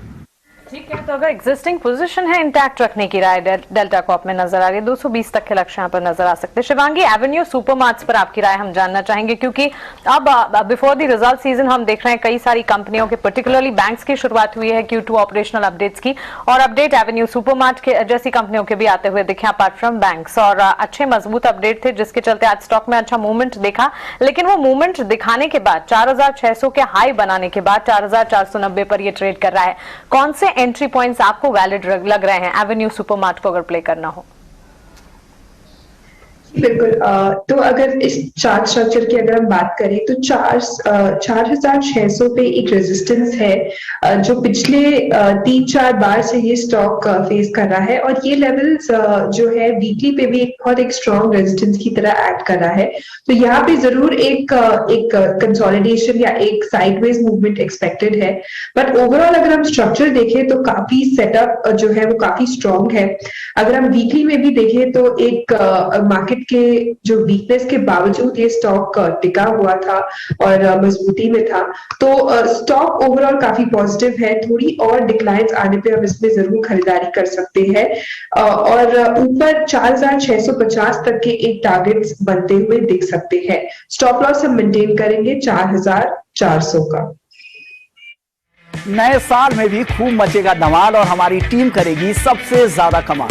ठीक है, तो अगर एग्जिस्टिंग पोजीशन है इंटैक्ट रखने की राय डेल्टा कॉर्प में नजर आ रही है, 220 तक के लक्ष्य यहाँ पर नजर आ सकते हैं। शिवांगी, एवेन्यू सुपरमार्ट्स पर आपकी राय हम जानना चाहेंगे, क्योंकि अब बिफोर द रिजल्ट सीजन हम देख रहे हैं कई सारी कंपनियों के, पर्टिकुलरली बैंक्स की शुरुआत हुई है Q2 ऑपरेशनल अपडेट्स की, और अपडेट एवेन्यू सुपरमार्ट के जैसी कंपनियों के भी आते हुए दिखे अपार्ट फ्रॉम बैंक्स, और अच्छे मजबूत अपडेट थे जिसके चलते आज स्टॉक में अच्छा मूवमेंट देखा। लेकिन वो मूवमेंट दिखाने के बाद 4600 के हाई बनाने के बाद 4490 पर ये ट्रेड कर रहा है। कौन से एंट्री पॉइंट्स आपको वैलिड लग रहे हैं एवेन्यू सुपरमार्ट को अगर प्ले करना हो? बिल्कुल। तो अगर इस चार्ट स्ट्रक्चर की अगर हम बात करें तो 4600 पे एक रेजिस्टेंस है जो पिछले 3-4 बार से ये स्टॉक फेस कर रहा है, और ये लेवल्स जो है वीकली पे भी बहुत एक स्ट्रॉन्ग रेजिस्टेंस की तरह एक्ट कर रहा है। तो यहाँ पे जरूर एक कंसोलिडेशन या एक साइडवेज मूवमेंट एक्सपेक्टेड है, बट ओवरऑल अगर हम स्ट्रक्चर देखें तो काफी सेटअप जो है वो काफी स्ट्रॉन्ग है। अगर हम वीकली में भी देखें तो एक मार्केट के जो वीकनेस के बावजूद ये स्टॉक टिका हुआ था और मजबूती में था, तो स्टॉक ओवरऑल काफी पॉजिटिव है। थोड़ी और डिक्लाइंस आने पे हम इसमें जरूर खरीदारी कर सकते हैं, और ऊपर 4650 तक के एक टारगेट्स बनते हुए दिख सकते हैं। स्टॉप लॉस हम मेंटेन करेंगे 4400 का। नए साल में भी खूब मचेगा धमाल और हमारी टीम करेगी सबसे ज्यादा कमाल।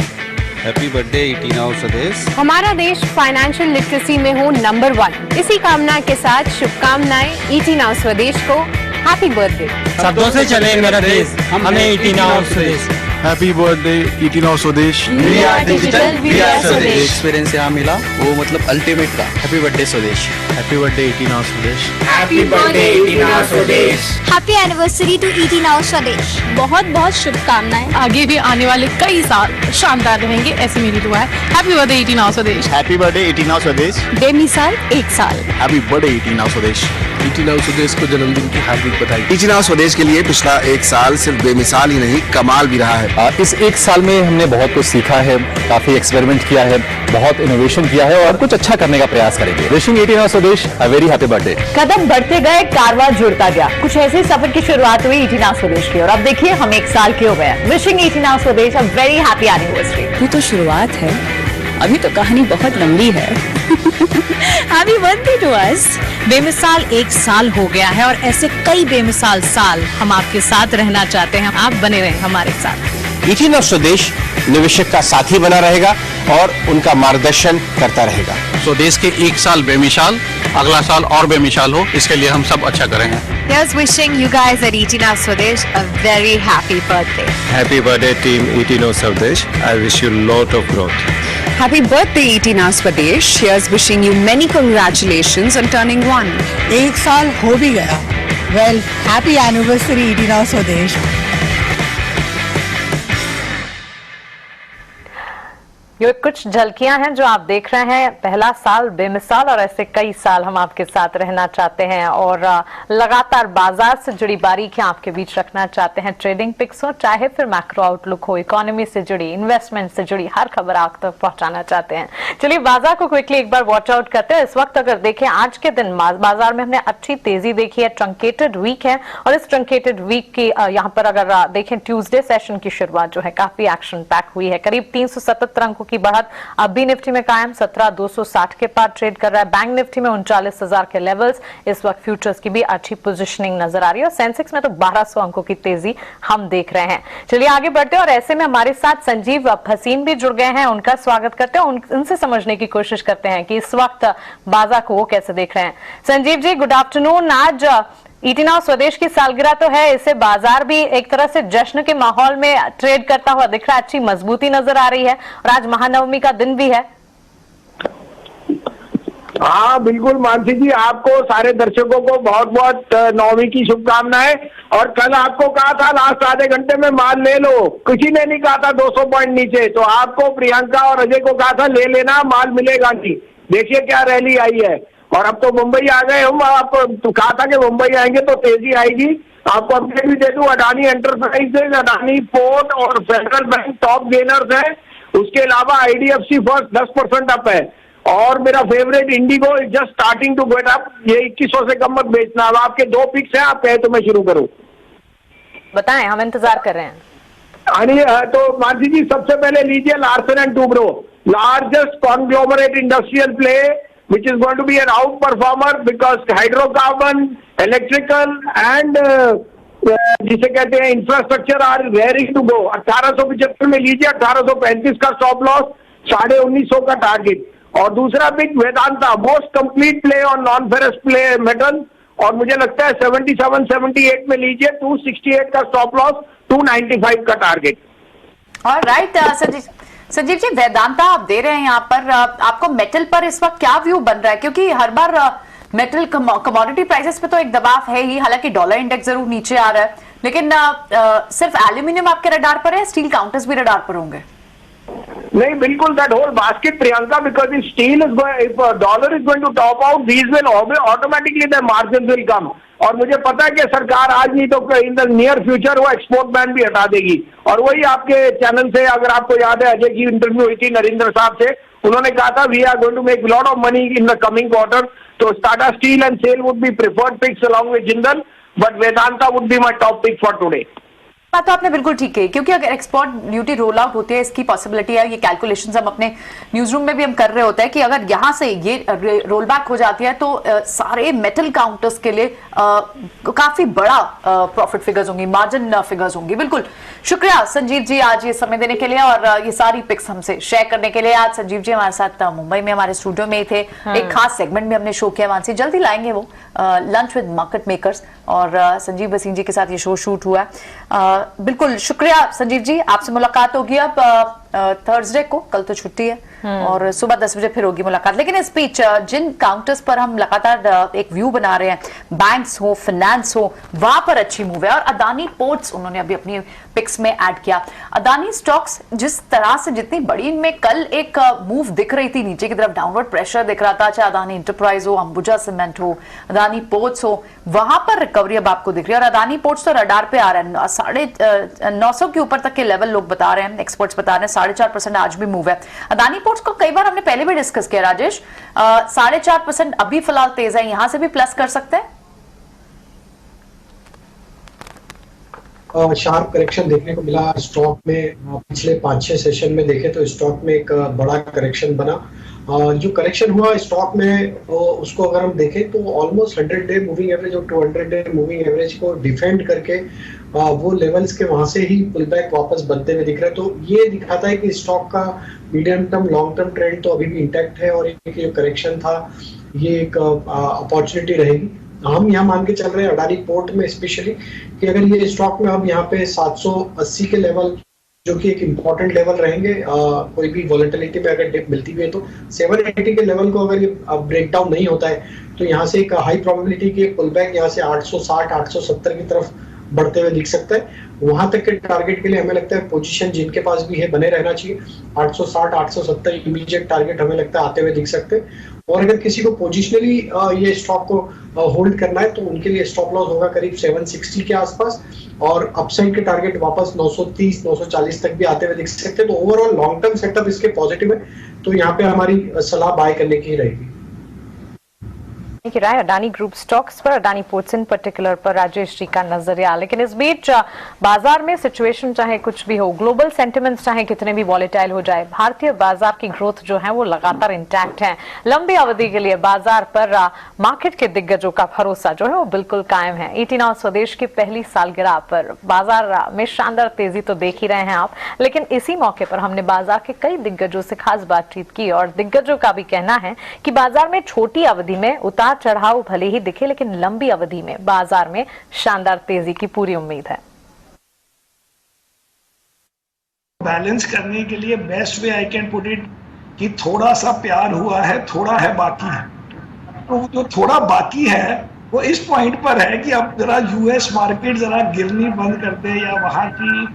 हैप्पी बर्थडे ईटी नाउ स्वदेश। हमारा देश फाइनेंशियल लिटरेसी में हो नंबर 1, इसी कामना के साथ शुभकामनाएं ईटी नाउ स्वदेश को। Happy birthday. शब्दों से चले मेरा देश, हमें ET now Swadesh. Happy birthday ET now Swadesh. We are digital, we are Swadesh. Experience यहाँ मिला वो मतलब अल्टीमेट का। Happy birthday Swadesh. Happy birthday ET now Swadesh. Happy birthday ET now Swadesh. Happy anniversary to ET now Swadesh. बहुत बहुत शुभकामनाएं, आगे भी आने वाले कई साल शानदार रहेंगे, ऐसी मेरी दुआ है। Happy birthday ET now Swadesh. Happy birthday ET now स्वदेश। बेमिसाल 1 साल। हैप्पी बर्थडे ईटी नाउ स्वदेश। ईटी नाउ स्वदेश को जन्मदिन की हार्दिक बधाई। ईटी नाउ स्वदेश के लिए पिछला 1 साल सिर्फ बेमिसाल ही नहीं कमाल भी रहा है। इस 1 साल में हमने बहुत कुछ सीखा है, काफी एक्सपेरिमेंट किया है, बहुत इनोवेशन किया है और कुछ अच्छा करने का प्रयास करेंगे। विशिंग ईटी नाउ स्वदेश अ वेरी हैप्पी बर्थडे। कदम बढ़ते गए, कारवां जुड़ता गया, कुछ ऐसे सफर की शुरुआत हुई ईटी नाउ स्वदेश की, और अब देखिए हम 1 साल के हो गए। विशिंग ईटी नाउ स्वदेश अ वेरी हैप्पी एनिवर्सरी। ये तो शुरुआत है, अभी तो कहानी बहुत लंबी है। Happy birthday to us. बेमिसाल 1 साल हो गया है और ऐसे कई बेमिसाल साल हम आपके साथ रहना चाहते हैं। आप बने रहें हमारे साथ। ईटी नाउ स्वदेश निवेशक का साथी बना रहेगा और उनका मार्गदर्शन करता रहेगा। स्वदेश के 1 साल बेमिसाल, अगला साल और बेमिसाल हो, इसके लिए हम सब अच्छा करेंगे। Here's wishing you guys at ET Now Swadesh a very happy birthday. Happy birthday team ET Now Swadesh. I wish you lot of growth. Happy birthday ET Now Swadesh. Here's wishing you many congratulations on turning 1. 1 साल हो भी गया। Well, happy anniversary ET Now Swadesh. ये कुछ झलकियां हैं जो आप देख रहे हैं। पहला साल बेमिसाल और ऐसे कई साल हम आपके साथ रहना चाहते हैं और लगातार बाजार से जुड़ी बारीकियां आपके बीच रखना चाहते हैं। ट्रेडिंग पिक्स हो, चाहे फिर मैक्रो आउटलुक हो, इकोनॉमी से जुड़ी, इन्वेस्टमेंट से जुड़ी हर खबर आप तक पहुंचाना चाहते हैं। चलिए बाजार को क्विकली एक बार वॉच आउट करते हैं। इस वक्त अगर देखें आज के दिन बाजार में हमने अच्छी तेजी देखी है। ट्रंकेटेड वीक है और इस ट्रंकेटेड वीक की यहाँ पर अगर देखें ट्यूसडे सेशन की शुरुआत जो है काफी एक्शन पैक हुई है। करीब 377 अंकों की बढ़त अब भी निफ्टी में कायम 17,260 के पार ट्रेड कर रहा है। बैंक निफ्टी में 39,000 के लेवल्स। इस वक्त फ्यूचर्स की भी अच्छी पोजीशनिंग नजर आ रही है और सेंसेक्स में तो 1200 अंकों की तेजी हम देख रहे हैं। चलिए आगे बढ़ते हैं और ऐसे में हमारे साथ संजीव भसीन भी जुड़ गए हैं। उनका स्वागत करते हैं, उनसे समझने की कोशिश करते हैं कि इस वक्त बाजार को वो कैसे देख रहे हैं। Sanjeev ji, good afternoon. आज ईटी नाउ स्वदेश की सालगिरह तो है, इसे बाजार भी एक तरह से जश्न के माहौल में ट्रेड करता हुआ दिख रहा है। अच्छी मजबूती नजर आ रही है और आज महानवमी का दिन भी है। हाँ बिल्कुल मानसी जी, आपको सारे दर्शकों को बहुत बहुत नवमी की शुभकामनाएं। और कल आपको कहा था लास्ट आधे घंटे में माल ले लो, किसी ने नहीं कहा था 200 पॉइंट नीचे, तो आपको प्रियंका और अजय को कहा था ले लेना, माल मिलेगा नहीं। देखिए क्या रैली आई है। और अब तो मुंबई आ गए हम, आप तो कहा था कि मुंबई आएंगे तो तेजी आएगी। आपको अपडेट भी दे दूं, अडानी एंटरप्राइजेज, अडानी पोर्ट और फेडरल बैंक टॉप गेनर्स है। उसके अलावा आईडीएफसी फर्स्ट 10% अप है और मेरा favourite IndiGo is just starting to get up. ये 2100 से कम मत बेचना। अब आपके 2 पिक्स हैं, आप कहे तो मैं शुरू करूं। बताएं, हम इंतजार कर रहे हैं। तो मानसी जी सबसे पहले लीजिए Larsen and Toubro, largest conglomerate industrial play which is going to be an out performer because hydrocarbon, electrical and जिसे कहते हैं infrastructure are raring to go. 1875 में लीजिए, 1835 का स्टॉप लॉस, 1950 का टारगेट। और दूसरा pick Vedanta, most complete play on non ferrous play metal, और मुझे लगता है 77-78 में लीजिए, 268 का स्टॉप लॉस, 295 का टारगेट। ऑलराइट संजीव जी, वेदांता आप दे रहे हैं यहाँ पर, आपको मेटल पर इस वक्त क्या व्यू बन रहा है? क्योंकि हर बार मेटल कमोडिटी प्राइसेस पे तो एक दबाव है ही, हालांकि डॉलर इंडेक्स जरूर नीचे आ रहा है, लेकिन सिर्फ एल्यूमिनियम आपके रडार पर है, स्टील काउंटर्स भी रडार पर होंगे? नहीं बिल्कुल, that whole basket Priyanka, because if steel is going, if dollar is going to top out, these will automatically their margins will come. और मुझे पता है कि सरकार आज नहीं तो इन द नियर फ्यूचर वो एक्सपोर्ट बैन भी हटा देगी। और वही आपके चैनल से अगर आपको याद है, अजय की इंटरव्यू हुई थी नरेंद्र साहब से, उन्होंने कहा था we are going to make lot of money in the coming quarter. तो Tata steel and SAIL would be preferred picks along with Jindal, but Vedanta would be my top pick for today. बात तो आपने बिल्कुल ठीक कही, क्योंकि अगर एक्सपोर्ट ड्यूटी रोल आउट होती है, इसकी पॉसिबिलिटी है, ये कैलकुलेशंस हम अपने न्यूज रूम में भी हम कर रहे होते हैं कि अगर यहां से ये रोल बैक हो जाती है तो सारे मेटल काउंटर्स के लिए काफी बड़ा प्रॉफिट फिगर्स होंगी, मार्जिन फिगर्स होंगी। बिल्कुल शुक्रिया संजीव जी आज ये समय देने के लिए और ये सारी पिक्स हमसे शेयर करने के लिए। आज संजीव जी हमारे साथ मुंबई में हमारे स्टूडियो में ही थे, एक खास सेगमेंट में हमने शो किया, मानसी जल्दी लाएंगे वो लंच विद मार्केट मेकर्स, और संजीव भसीन जी के साथ ये शो शूट हुआ है। बिल्कुल शुक्रिया संजीव जी, आपसे मुलाकात होगी अब थर्सडे को, कल तो छुट्टी है और सुबह 10 बजे फिर होगी मुलाकात। लेकिन इस बीच जिन काउंटर्स पर हम लगातार एक व्यू बना रहे हैं, बैंक्स हो, फाइनेंस हो, वहां पर अच्छी मूव है और अदानी पोर्ट्स उन्होंने अभी अपनी पिक्स में ऐड किया। अदानी स्टॉक्स जिस तरह से जितनी बड़ी इनमें कल एक मूव दिख रही थी नीचे की तरफ, डाउनवर्ड प्रेशर दिख रहा था, चाहे अदानी इंटरप्राइज हो, अंबुजा सीमेंट हो, अदानी पोर्ट्स हो, वहां पर रिकवरी अब आपको दिख रही है। और अदानी पोर्ट्स तो रडार पे आ रहे हैं, 950 के ऊपर तक के लेवल लोग बता रहे हैं, एक्सपर्ट्स बता रहे हैं, 4.5% आज भी मूव है। अदानी पोर्ट्स को कई बार हमने पहले भी डिस्कस किया राजेश, 4.5% अभी फिलहाल तेज है, यहां से भी प्लस कर सकते हैं। शार्प करेक्शन देखने को मिला स्टॉक में। पिछले 5-6 सेशन में देखे तो स्टॉक में एक बड़ा करेक्शन बना। जो करेक्शन हुआ स्टॉक में उसको अगर हम देखें तो ऑलमोस्ट 100 डे मूविंग एवरेज और 200 डे मूविंग एवरेज को डिफेंड करके वो लेवल्स के वहां से ही पुल बैक वापस बनते हुए दिख रहा है। तो ये दिखाता है कि स्टॉक का medium term long term trend तो अभी भी इंटैक्ट है और एक जो करेक्शन था ये एक अपॉर्चुनिटी रहेगी। हम यहाँ मान के चल रहे हैं अडानी पोर्ट में स्पेशली कि अगर ये स्टॉक में हम यहाँ पे 780 के लेवल जो कि एक इम्पॉर्टेंट लेवल रहेंगे, कोई भी वॉलेटिलिटी में अगर डिप मिलती भी है तो 780 के लेवल को अगर ये ब्रेक डाउन नहीं होता है तो यहाँ से एक हाई प्रोबेबिलिटी की पुल बैक यहाँ से 860 870 की तरफ बढ़ते हुए दिख सकता है। वहां तक के टारगेट के लिए हमें लगता है पोजीशन जिनके पास भी है बने रहना चाहिए। 860 870 इमीडिएट टारगेट हमें लगता है आते हुए दिख सकते हैं। और अगर किसी को पोजिशनली ये स्टॉक को होल्ड करना है तो उनके लिए स्टॉप लॉस होगा करीब 760 के आसपास, और अपसाइड के टारगेट वापस 930 940 तक भी आते हुए दिख सकते हैं। तो ओवरऑल लॉन्ग टर्म सेटअप इसके पॉजिटिव है, तो यहाँ पे हमारी सलाह बाय करने की रहेगी। राय अडानी ग्रुप स्टॉक्स पर, अडानी पोर्ट्स इन पर्टिकुलर पर राजेश जी का नजरिया। लेकिन इस बीच बाजार में सिचुएशन चाहे कुछ भी हो, ग्लोबल सेंटिमेंट्स चाहे कितने भी वॉलेटाइल हो जाए, भारतीय बाजार की ग्रोथ जो है वो लगातार इंटैक्ट है। लंबी अवधि के लिए बाजार पर मार्केट के दिग्गजों का भरोसा जो है वो बिल्कुल कायम है। 18 स्वदेश की पहली सालगिरह पर बाजार में शानदार तेजी तो देख ही रहे हैं आप, लेकिन इसी मौके पर हमने बाजार के कई दिग्गजों से खास बातचीत की और दिग्गजों का भी कहना है कि बाजार में छोटी अवधि में उतार चढ़ाव भले ही दिखे, लेकिन लंबी अवधि में बाजार में शानदार तेजी की पूरी उम्मीद है। बैलेंस करने के लिए best way I can put it कि थोड़ा सा प्यार हुआ है, थोड़ा है बाकी है। तो जो थोड़ा बाकी है वो इस पॉइंट पर है कि अब जरा यूएस मार्केट जरा गिरनी बंद कर दे, या वहां की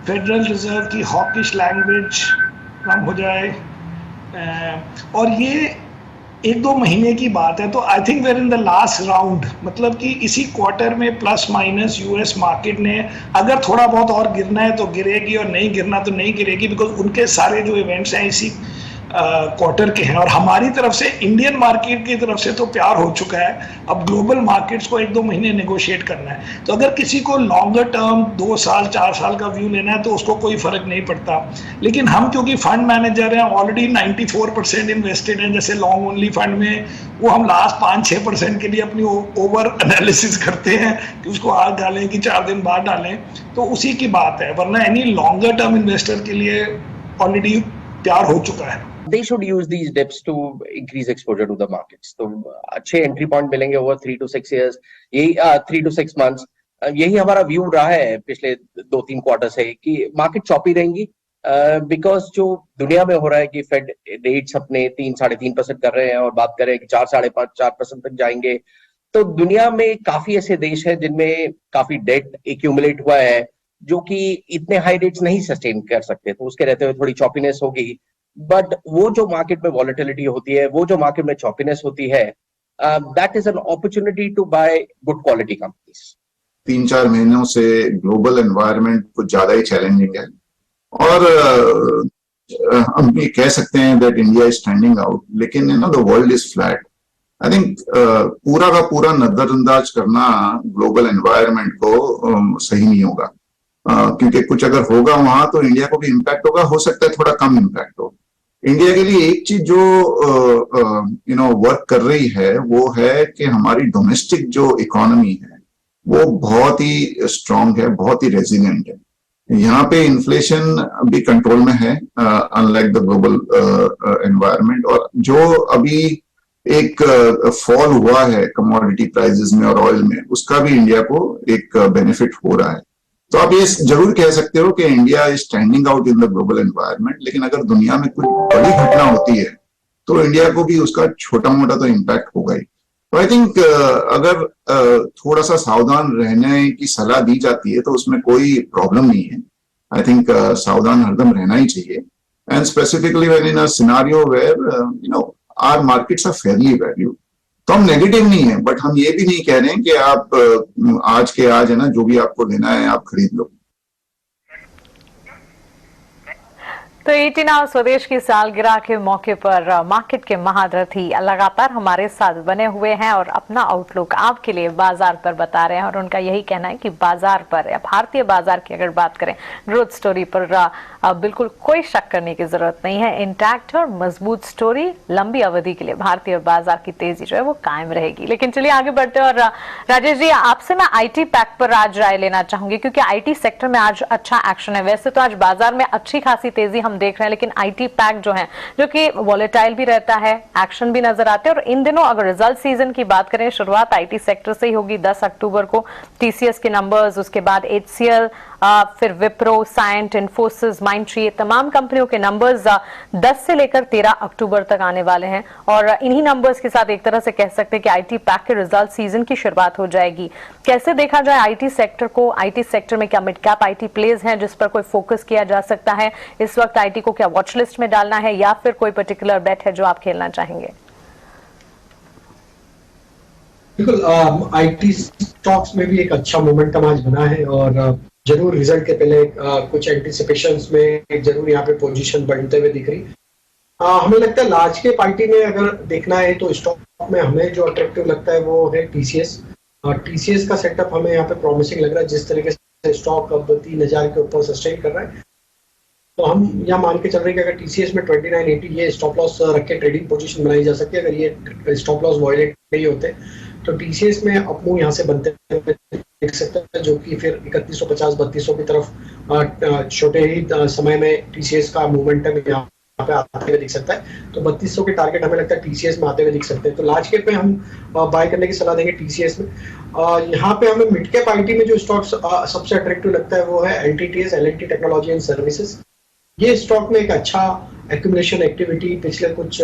फेडरल रिजर्व की हॉकिश लैंग्वेज कम हो जाए, और ये 1-2 महीने की बात है। तो I think where in the last round, मतलब कि इसी क्वार्टर में प्लस माइनस यूएस मार्केट ने अगर थोड़ा बहुत और गिरना है तो गिरेगी, और नहीं गिरना तो नहीं गिरेगी, बिकॉज उनके सारे जो इवेंट्स हैं इसी क्वार्टर के हैं। और हमारी तरफ से, इंडियन मार्केट की तरफ से तो प्यार हो चुका है, अब ग्लोबल मार्केट्स को 1-2 महीने नेगोशिएट करना है। तो अगर किसी को लॉन्गर टर्म 2 साल 4 साल का व्यू लेना है तो उसको कोई फर्क नहीं पड़ता। लेकिन हम क्योंकि फंड मैनेजर हैं, ऑलरेडी 94% इन्वेस्टेड हैं, जैसे लॉन्ग ओनली फंड में वो हम लास्ट 5-6% के लिए अपनी ओवर एनालिसिस करते हैं कि उसको आज डालें कि 4 दिन बाद डालें, तो उसी की बात है। वरना एनी लॉन्गर टर्म इन्वेस्टर के लिए ऑलरेडी प्यार हो चुका है। They should use these dips to increase exposure to the markets. तो अच्छे एंट्री पॉइंट मिलेंगे ओवर 3 to 6 years, यही 3 to 6 months। यही हमारा व्यू रहा है पिछले 2-3 क्वार्टर से कि मार्केट चॉपी रहेंगी, बिकॉज जो दुनिया में हो रहा है कि फेड रेट्स अपने 3-3.5% कर रहे हैं और बात करें कि 4-4.5% तक जाएंगे। तो दुनिया में काफी ऐसे देश हैं जिनमें काफी डेट एक्यूमुलेट हुआ है जो कि इतने हाई रेट्स नहीं सस्टेन कर सकते, तो उसके रहते हुए थोड़ी चॉपीनेस होगी। बट वो जो मार्केट में वॉलेटिलिटी होती है, वो जो मार्केट में चॉपीनेस होती है, that is an opportunity to buy good quality companies. 3-4 महीनों से ग्लोबल एनवायरनमेंट कुछ ज्यादा ही चैलेंजिंग है, और हम ये कह सकते हैं that India is standing out, लेकिन you know the world is flat. I think पूरा का पूरा नजरअंदाज करना ग्लोबल एनवायरनमेंट को सही नहीं होगा, क्योंकि कुछ अगर होगा वहां तो इंडिया को भी इम्पैक्ट होगा, हो सकता है थोड़ा कम इम्पैक्ट हो। इंडिया के लिए एक चीज जो वर्क कर रही है वो है कि हमारी डोमेस्टिक जो इकोनॉमी है वो बहुत ही स्ट्रांग है, बहुत ही रेजिलिएंट है। यहाँ पे इन्फ्लेशन भी कंट्रोल में है, अनलाइक द ग्लोबल एनवायरनमेंट। और जो अभी एक फॉल हुआ है कमोडिटी प्राइसेस में और ऑयल में, उसका भी इंडिया को एक बेनिफिट हो रहा है। तो आप ये जरूर कह सकते हो कि India is standing out in the global environment, लेकिन अगर दुनिया में कुछ बड़ी घटना होती है तो इंडिया को भी उसका छोटा मोटा तो इम्पैक्ट होगा ही। तो आई थिंक अगर थोड़ा सा सावधान रहने की सलाह दी जाती है तो उसमें कोई प्रॉब्लम नहीं है। आई थिंक सावधान हरदम रहना ही चाहिए, and specifically when in a scenario where our markets are fairly valued. तो हम नेगेटिव नहीं है, बट हम ये भी नहीं कह रहे हैं कि आप आज के आज है ना, जो भी आपको लेना है आप खरीद लो। तो 18 स्वदेश की सालगिरह के मौके पर मार्केट के महारथी लगातार हमारे साथ बने हुए हैं और अपना आउटलुक आपके लिए बाजार पर बता रहे हैं। और उनका यही कहना है कि बाजार पर, या भारतीय बाजार की अगर बात करें, ग्रोथ स्टोरी पर बिल्कुल कोई शक करने की जरूरत नहीं है। इंटैक्ट और मजबूत स्टोरी, लंबी अवधि के लिए भारतीय बाजार की तेजी जो है वो कायम रहेगी। लेकिन चलिए आगे बढ़ते हैं, और राजेश जी आपसे मैं आईटी पैक पर आज राय लेना चाहूंगी, क्योंकि आईटी सेक्टर में आज अच्छा एक्शन है। वैसे तो आज बाजार में अच्छी खासी तेजी हम देख रहे हैं, लेकिन आईटी पैक जो है, जो कि वॉलेटाइल भी रहता है, एक्शन भी नजर आते हैं। और इन दिनों अगर रिजल्ट सीजन की बात करें, शुरुआत आईटी सेक्टर से ही होगी 10 अक्टूबर को टीसीएस के नंबर्स, उसके बाद एचसीएल, फिर विप्रो, साइंट, इन्फोसिस, माइंडट्री, ये तमाम कंपनियों के नंबर्स 10 से लेकर 13 अक्टूबर तक आने वाले हैं और इन्हीं नंबर्स के साथ एक तरह से कह सकते हैं कि आईटी पैक के रिजल्ट सीजन की शुरुआत हो जाएगी। कैसे देखा जाए आईटी सेक्टर को? आईटी सेक्टर में क्या मिड कैप आईटी प्लेज हैं जिस पर कोई फोकस किया जा सकता है? इस वक्त आईटी को क्या वॉच लिस्ट में डालना है या फिर कोई पर्टिकुलर बेट है जो आप खेलना चाहेंगे? बिल्कुल, आईटी स्टॉक्स में भी एक अच्छा मोमेंटम आज बना है और जरूर रिजल्ट के पहले कुछ एंटिसिपेशंस में जरूर यहाँ पे पोजीशन बढ़ते हुए दिख रही। हमें लगता है लार्ज कैप आईटी में अगर देखना है तो स्टॉक में हमें जो अट्रैक्टिव लगता है वो है टीसीएस। टीसीएस का सेटअप हमें यहाँ पे प्रॉमिसिंग लग रहा है, जिस तरीके से स्टॉक अब 3000 के ऊपर सस्टेन कर रहा है तो हम यहाँ मान के चल रहे हैं कि अगर टीसीएस में 2980 ये स्टॉप लॉस रख के ट्रेडिंग पोजीशन बनाई जा सकती है। अगर ये स्टॉप लॉस वॉयलेट नहीं होते तो टीसीएस में अपमूव यहाँ से बनते हुए देख सकते हैं, जो कि फिर 3150-3200 की तरफ छोटे ही समय में टीसीएस का मोमेंटम यहाँ पे आते हुए दिख सकता है। तो 3200 के टारगेट हमें लगता है टीसीएस में आते हुए दिख सकते हैं। तो लार्ज कैप में हम बाय करने की सलाह देंगे टीसीएस में। यहाँ पे हमें मिड कैप आईटी में जो स्टॉक्स सबसे अट्रैक्टिव लगता है वो है LTTS, L&T technology and services. ये स्टॉक में एक अच्छा एक्यूमुलेशन एक्टिविटी पिछले कुछ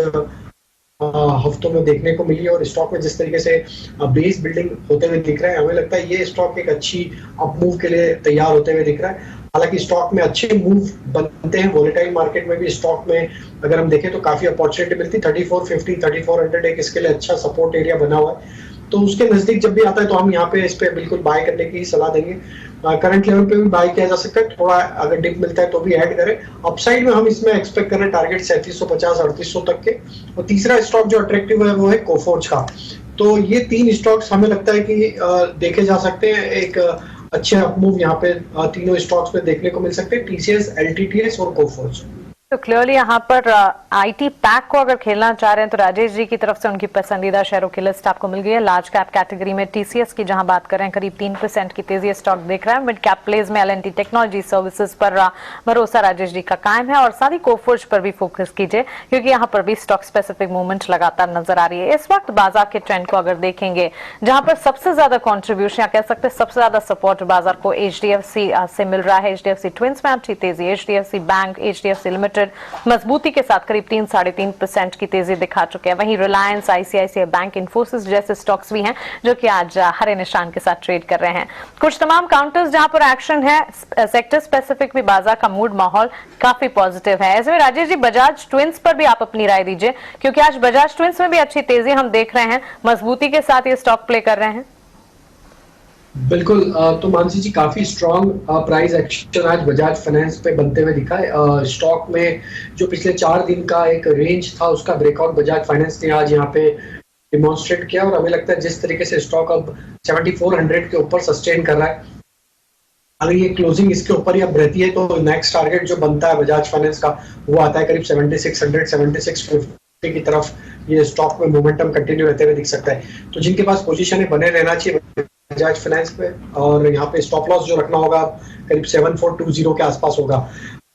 हफ्तों में देखने को मिली और स्टॉक में जिस तरीके से बेस बिल्डिंग होते हुए दिख रहा है, हमें लगता है ये स्टॉक एक अच्छी अपमूव के लिए तैयार होते हुए दिख रहा है। हालांकि स्टॉक में अच्छे मूव बनते हैं, वोलेटाइल मार्केट में भी स्टॉक में अगर हम देखें तो काफी अपॉर्चुनिटी मिलती है। 3450, 3400 एक इसके लिए अच्छा सपोर्ट एरिया बना हुआ है, तो उसके नजदीक जब भी आता है तो हम यहाँ पे इस पे बिल्कुल बाय करने की सलाह देंगे। करंट लेवल पे भी बाय किया जा सकता है, थोड़ा अगर डिप मिलता है तो भी ऐड करें। अपसाइड में हम इसमें एक्सपेक्ट कर रहे हैं टारगेट 3750-3800 तक के। और तीसरा स्टॉक जो अट्रैक्टिव है वो है कोफोर्ज का। तो ये 3 स्टॉक्स हमें लगता है कि देखे जा सकते हैं, एक अच्छे अपमूव यहाँ पे तीनों स्टॉक्स में देखने को मिल सकते हैं, टीसीएस, एलटीटीएस और कोफोर्ज। तो क्लियरली यहाँ पर आईटी पैक को अगर खेलना चाह रहे हैं तो राजेश जी की तरफ से उनकी पसंदीदा शेयरों की लिस्ट आपको मिल गई है। लार्ज कैप कैटेगरी में टीसीएस की जहां बात करें करीब 3% की तेजी स्टॉक देख रहा है। मिड कैप प्लेज में एल&टी टेक्नोलॉजी सर्विसेज पर भरोसा राजेश जी का कायम है और साथ ही कोफोर्ज पर भी फोकस कीजिए क्योंकि यहाँ पर भी स्टॉक स्पेसिफिक मूवमेंट लगातार नजर आ रही है। इस वक्त बाजार के ट्रेंड को अगर देखेंगे जहां पर सबसे ज्यादा कॉन्ट्रीब्यूशन कह सकते हैं सबसे ज्यादा सपोर्ट बाजार को एचडीएफसी से मिल रहा है। एचडीएफसी ट्विंस में अच्छी तेजी, एचडीएफसी बैंक, एचडीएफसी लिमिटेड मजबूती के साथ करीब 3-3.5% की तेजी दिखा चुके हैं। वहीं रिलायंस, आईसीआईसीआई बैंक, इन्फोसिस जैसे स्टॉक्स भी हैं जो कि आज हरे निशान के साथ ट्रेड कर रहे हैं। कुछ तमाम काउंटर्स जहां पर एक्शन है, सेक्टर स्पेसिफिक भी बाजार का मूड माहौल काफी पॉजिटिव है। ऐसे में राजेश जी बजाज ट्विंस पर भी आप अपनी राय दीजिए क्योंकि आज बजाज ट्विंस में भी अच्छी तेजी हम देख रहे हैं, मजबूती के साथ ये स्टॉक प्ले कर रहे हैं। बिल्कुल, तो मानसी जी काफी स्ट्रॉन्ग प्राइस एक्शन आज बजाज फाइनेंस पे बनते हुए दिखा है। स्टॉक में जो पिछले 4 दिन का एक रेंज था उसका ब्रेकआउट बजाज फाइनेंस ने आज यहाँ पे डिमॉन्स्ट्रेट किया और हमें लगता है जिस तरीके से स्टॉक अब 7400 के ऊपर सस्टेन कर रहा है, अगर ये क्लोजिंग इसके ऊपर ही अब रहती है तो नेक्स्ट टारगेट जो बनता है बजाज फाइनेंस का वो आता है करीब 7600, 7650 की तरफ। ये स्टॉक में मोमेंटम कंटिन्यू रहते हुए दिख सकता है। तो जिनके पास पोजीशन है बने रहना चाहिए बजाज फाइनेंस पे और यहाँ पे स्टॉप लॉस जो रखना होगा करीब 7420 के आसपास होगा।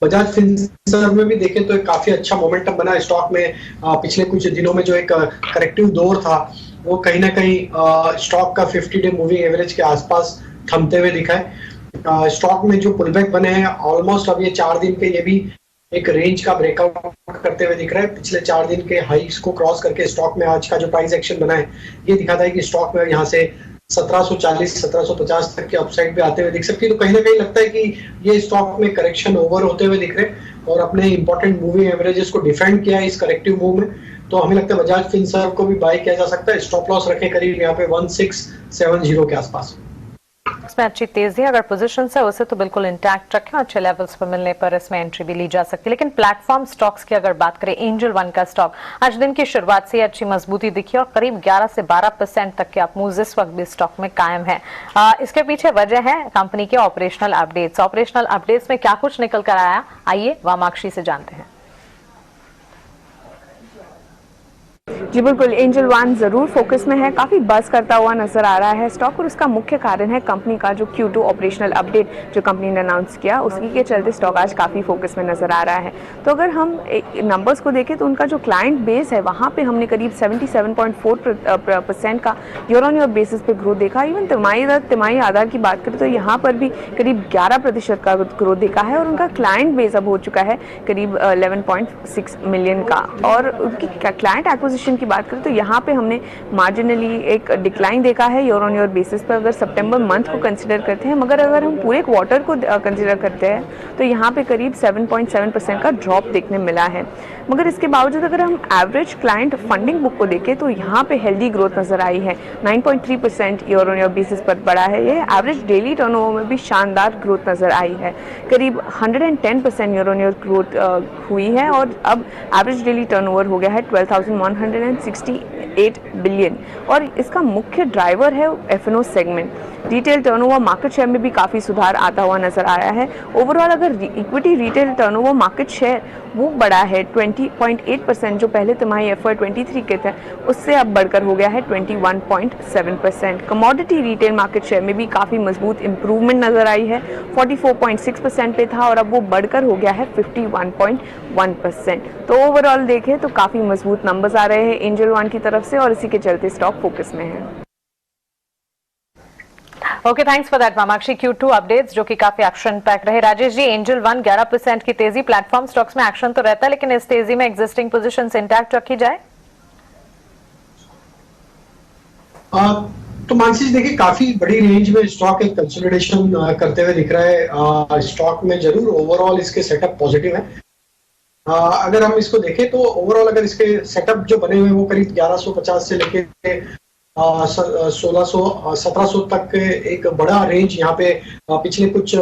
बजाज फिनसर्व में भी देखें तो एक काफी अच्छा मोमेंटम बना स्टॉक में। पिछले कुछ दिनों में जो एक करेक्टिव दौर था वो कहीं ना कहीं स्टॉक का 50 डे मूविंग एवरेज के आसपास थमते हुए दिखा है। स्टॉक में जो पुलबैक बने हैं ऑलमोस्ट अब ये 4 दिन के ये भी एक रेंज का ब्रेकआउट करते हुए दिख रहा है। पिछले 4 दिन के हाइस को क्रॉस करके स्टॉक में आज का जो प्राइस एक्शन बना है ये दिखाता है कि स्टॉक में यहाँ से 1740, 1750 तक के अपसाइड पे आते हुए दिख सकती है। तो कहीं ना कहीं लगता है कि ये स्टॉक में करेक्शन ओवर होते हुए दिख रहे हैं और अपने इंपॉर्टेंट मूविंग एवरेजेस को डिफेंड किया है इस करेक्टिव मूव में। तो हमें लगता है बजाज फिनसर्व को भी बाय किया जा सकता है। स्टॉप लॉस रखें करीब यहाँ पे 1670 के आसपास। इसमें अच्छी तेजी है, अगर पोजीशन है उसे तो बिल्कुल इंटैक्ट रखें, अच्छे लेवल्स पर मिलने पर इसमें एंट्री भी ली जा सकती है। लेकिन प्लेटफॉर्म स्टॉक्स की अगर बात करें, एंजल वन का स्टॉक आज दिन की शुरुआत से अच्छी मजबूती दिखी और करीब 11 से 12% तक के अपमूव इस वक्त भी स्टॉक में कायम है। इसके पीछे वजह है कंपनी के ऑपरेशनल अपडेट्स। ऑपरेशनल अपडेट्स में क्या कुछ निकल कर आया, आइए वामाक्षी से जानते हैं। जी बिल्कुल, एंजल वन जरूर फोकस में है, काफ़ी बस करता हुआ नजर आ रहा है स्टॉक, और उसका मुख्य कारण है कंपनी का जो Q2 ऑपरेशनल अपडेट जो कंपनी ने अनाउंस किया, उसी के चलते स्टॉक आज काफ़ी फोकस में नजर आ रहा है। तो अगर हम नंबर्स को देखें तो उनका जो क्लाइंट बेस है वहाँ पे हमने करीब 77.4% का ईयर ऑन ईयर बेसिस पे ग्रोथ देखा। इवन तिमाही आधार की बात करें तो यहाँ पर भी करीब 11% का ग्रोथ देखा है, और उनका क्लाइंट बेस अब हो चुका है करीब 11.6 मिलियन का। और उनकी क्लाइंट एक्विजिशन की बात करें तो यहाँ पे हमने मार्जिनली एक डिक्लाइन देखा है ईयर ऑन ईयर बेसिस पर, अगर सितंबर मंथ को कंसिडर करते हैं। मगर अगर हम पूरे क्वार्टर को कंसिडर करते हैं तो यहाँ पे करीब 7.7% का ड्रॉप देखने मिला है। मगर इसके बावजूद अगर हम एवरेज क्लाइंट फंडिंग बुक को देखें तो यहाँ पे हेल्दी ग्रोथ नजर आई है, 9.3% ईयर ऑन ईयर बेसिस पर बढ़ा है। ये एवरेज डेली टर्नओवर में भी शानदार ग्रोथ नजर आई है, करीब 110% ईयर ऑन ईयर ग्रोथ हुई है, और अब एवरेज डेली टर्नओवर हो गया है 12,168 बिलियन। और इसका मुख्य ड्राइवर है F&O segment. Retail turnover market share में भी काफ़ी सुधार आता हुआ नजर आया है। ओवरऑल अगर equity retail turnover market share वो बढ़ा है 20.8%, जो पहले तिमाही FY23 के थे उससे अब बढ़कर हो गया है 21.7%। कमोडिटी रिटेल मार्केट शेयर में भी काफ़ी मजबूत इंप्रूवमेंट नजर आई है, 44.6% पे था और अब वो बढ़कर हो गया है 51.1%। तो ओवरऑल देखें तो काफ़ी मजबूत नंबर्स आ रहे हैं एंजल वन की तरफ से, और इसी के चलते स्टॉक फोकस में है। Okay, thanks for that Mamakshi. Q2 updates जो कि काफी एक्शन पैक रहे। राजेश जी, एंजल वन 11% की तेजी, प्लेटफॉर्म स्टॉक्स में एक्शन तो रहता है, लेकिन इस तेजी में एग्जिस्टिंग पोजीशंस इंटैक्ट रखी जाए? तो मानसी जी देखिए, काफी बड़ी रेंज में स्टॉक एक कंसोलिडेशन करते हुए दिख रहा है। स्टॉक में जरूर ओवरऑल इसके सेटअप पॉजिटिव है। अगर हम इसको देखें तो ओवरऑल अगर इसके सेटअप जो बने हुए हैं वो करीब 1150 से लेके 1700 तक एक बड़ा रेंज यहाँ पे पिछले कुछ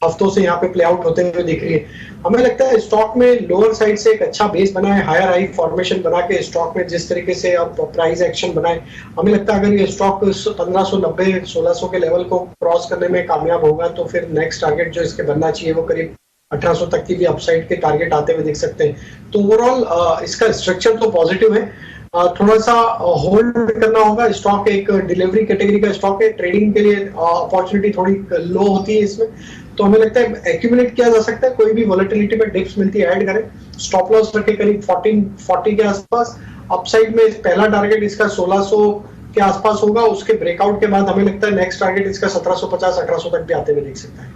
हफ्तों से यहाँ पे प्ले आउट होते हुए दिख रही है। हमें लगता है स्टॉक में लोअर साइड से एक अच्छा बेस बना है, हायर हाई फॉर्मेशन बना के स्टॉक में जिस तरीके से अब प्राइस एक्शन बनाए, हमें लगता है अगर ये स्टॉक 1590-1600 के लेवल को क्रॉस करने में कामयाब होगा तो फिर नेक्स्ट टारगेट जो इसके बनना चाहिए वो करीब 1800 तक की भी अपसाइड के टारगेट आते हुए दिख सकते हैं। तो ओवरऑल इसका स्ट्रक्चर तो पॉजिटिव है, थोड़ा सा होल्ड करना होगा। स्टॉक एक डिलीवरी कैटेगरी का स्टॉक है, ट्रेडिंग के लिए अपॉर्चुनिटी थोड़ी लो होती है इसमें, तो हमें लगता है एक्यूमुलेट किया जा सकता है। कोई भी वॉलेटिलिटी में डिप्स मिलती है ऐड करें, स्टॉप लॉस रखे करीब 1440 के आसपास। अपसाइड में पहला टारगेट इसका 1600 के आसपास होगा, उसके ब्रेकआउट के बाद हमें लगता है नेक्स्ट टारगेट इसका 1750-1800 तक भी आते हुए दिख सकता है।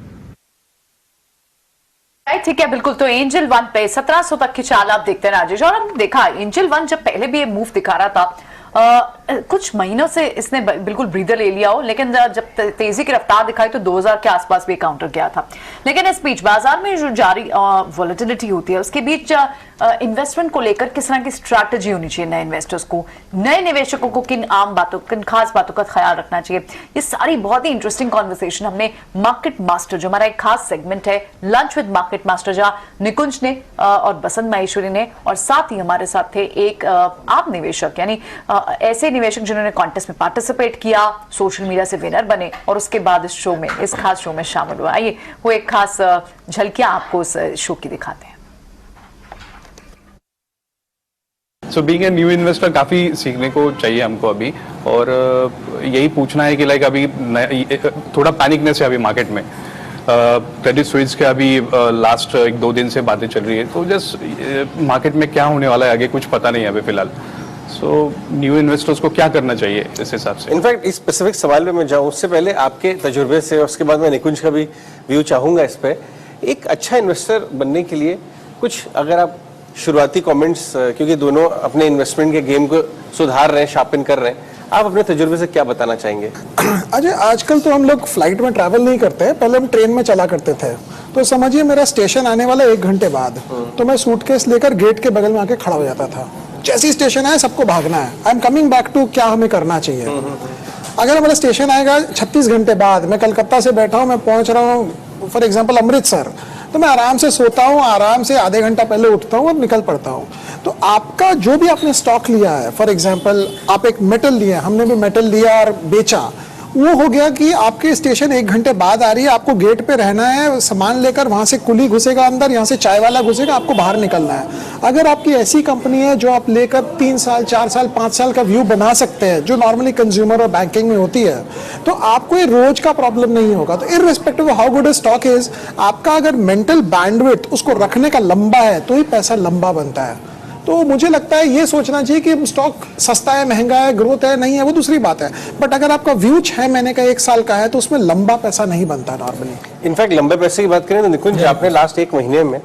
ठीक है, बिल्कुल। तो एंजल वन पे 1700 तक की चाल आप देखते हैं राजेश, और हमने देखा एंजल वन जब पहले भी ये मूव दिखा रहा था, कुछ महीनों से इसने बिल्कुल ब्रीदर ले लिया हो, लेकिन जब तेजी की रफ्तार दिखाई तो 2000 के आसपास भी काउंटर किया था। लेकिन इस बीच बाजार में जो जारी वॉलेटिलिटी होती है उसके बीच इन्वेस्टमेंट को लेकर किस तरह की स्ट्रैटेजी होनी चाहिए नए इन्वेस्टर्स को, नए निवेशकों को किन खास बातों का ख्याल रखना चाहिए, ये सारी बहुत ही इंटरेस्टिंग कॉन्वर्सेशन हमने मार्केट मास्टर, जो हमारा एक खास सेगमेंट है लंच विद मार्केट मास्टर, जहां निकुंज ने और बसंत माहेश्वरी ने, और साथ ही हमारे साथ थे एक आप निवेशक, यानी ऐसे निवेशक जिन्होंने कॉन्टेस्ट में पार्टिसिपेट किया, सोशल मीडिया से विनर बने और उसके बाद इस शो में, इस खास शो में शामिल हुआ। आइए वो एक खास झलकियां आपको इस शो की दिखाते हैं। So being a new investor काफ़ी सीखने को चाहिए हमको अभी, और यही पूछना है कि लाइक अभी थोड़ा पैनिकनेस है अभी मार्केट में। क्रेडिट स्विस के अभी लास्ट 1-2 दिन से बातें चल रही है, तो जस्ट मार्केट में क्या होने वाला है आगे कुछ पता नहीं है अभी फिलहाल। सो न्यू इन्वेस्टर्स को क्या करना चाहिए इस हिसाब से? इनफैक्ट इस स्पेसिफिक सवाल पे मैं जाऊँ उससे पहले आपके तजुर्बे से और उसके बाद मैं निकुंज का भी व्यू चाहूँगा इस पे। एक अच्छा इन्वेस्टर बनने के लिए कुछ अगर आप शुरुआती कमेंट्स, क्योंकि दोनों अपने इन्वेस्टमेंट के गेम को सुधार रहे हैं, शार्पन कर रहे हैं, आप अपने तजुर्बे से क्या बताना चाहेंगे? अजय, आजकल तो हम लोग फ्लाइट में ट्रैवल नहीं करते हैं, पहले हम ट्रेन में चला करते थे। तो समझिए मेरा स्टेशन आने वाला 1 घंटे बाद, तो मैं सूटकेस लेकर गेट के बगल में आके खड़ा हो जाता था। जैसी स्टेशन आए सबको भागना है, I am coming back to क्या हमें करना चाहिए। अगर हमारा स्टेशन आएगा 36 घंटे बाद, मैं कलकत्ता से बैठा हूँ, मैं पहुंच रहा हूँ फॉर एग्जाम्पल अमृतसर, तो मैं आराम से सोता हूँ, आराम से आधे घंटा पहले उठता हूँ और निकल पड़ता हूँ। तो आपका जो भी आपने स्टॉक लिया है, फॉर एग्जाम्पल आप एक मेटल लिया, हमने भी मेटल लिया और बेचा, वो हो गया कि आपके स्टेशन 1 घंटे बाद आ रही है, आपको गेट पे रहना है, सामान लेकर वहां से कुली घुसेगा अंदर, यहाँ से चाय वाला घुसेगा, आपको बाहर निकलना है। अगर आपकी ऐसी कंपनी है जो आप लेकर 3 साल 4 साल 5 साल का व्यू बना सकते हैं, जो नॉर्मली कंज्यूमर और बैंकिंग में होती है, तो आपको ये रोज का प्रॉब्लम नहीं होगा। तो irrespective how good stock is, आपका अगर मेंटल बैंडविड्थ उसको रखने का लंबा है तो ही पैसा लंबा बनता है। तो मुझे लगता है ये सोचना चाहिए कि स्टॉक सस्ता है, महंगा है, ग्रोथ है, नहीं है, वो दूसरी बात है, बट अगर आपका व्यू 6 महीने का 1 साल का है तो उसमें लंबा पैसा नहीं बनता नॉर्मली। इनफैक्ट लंबे पैसे की बात करें तो निकुंज, आपने लास्ट 1 महीने में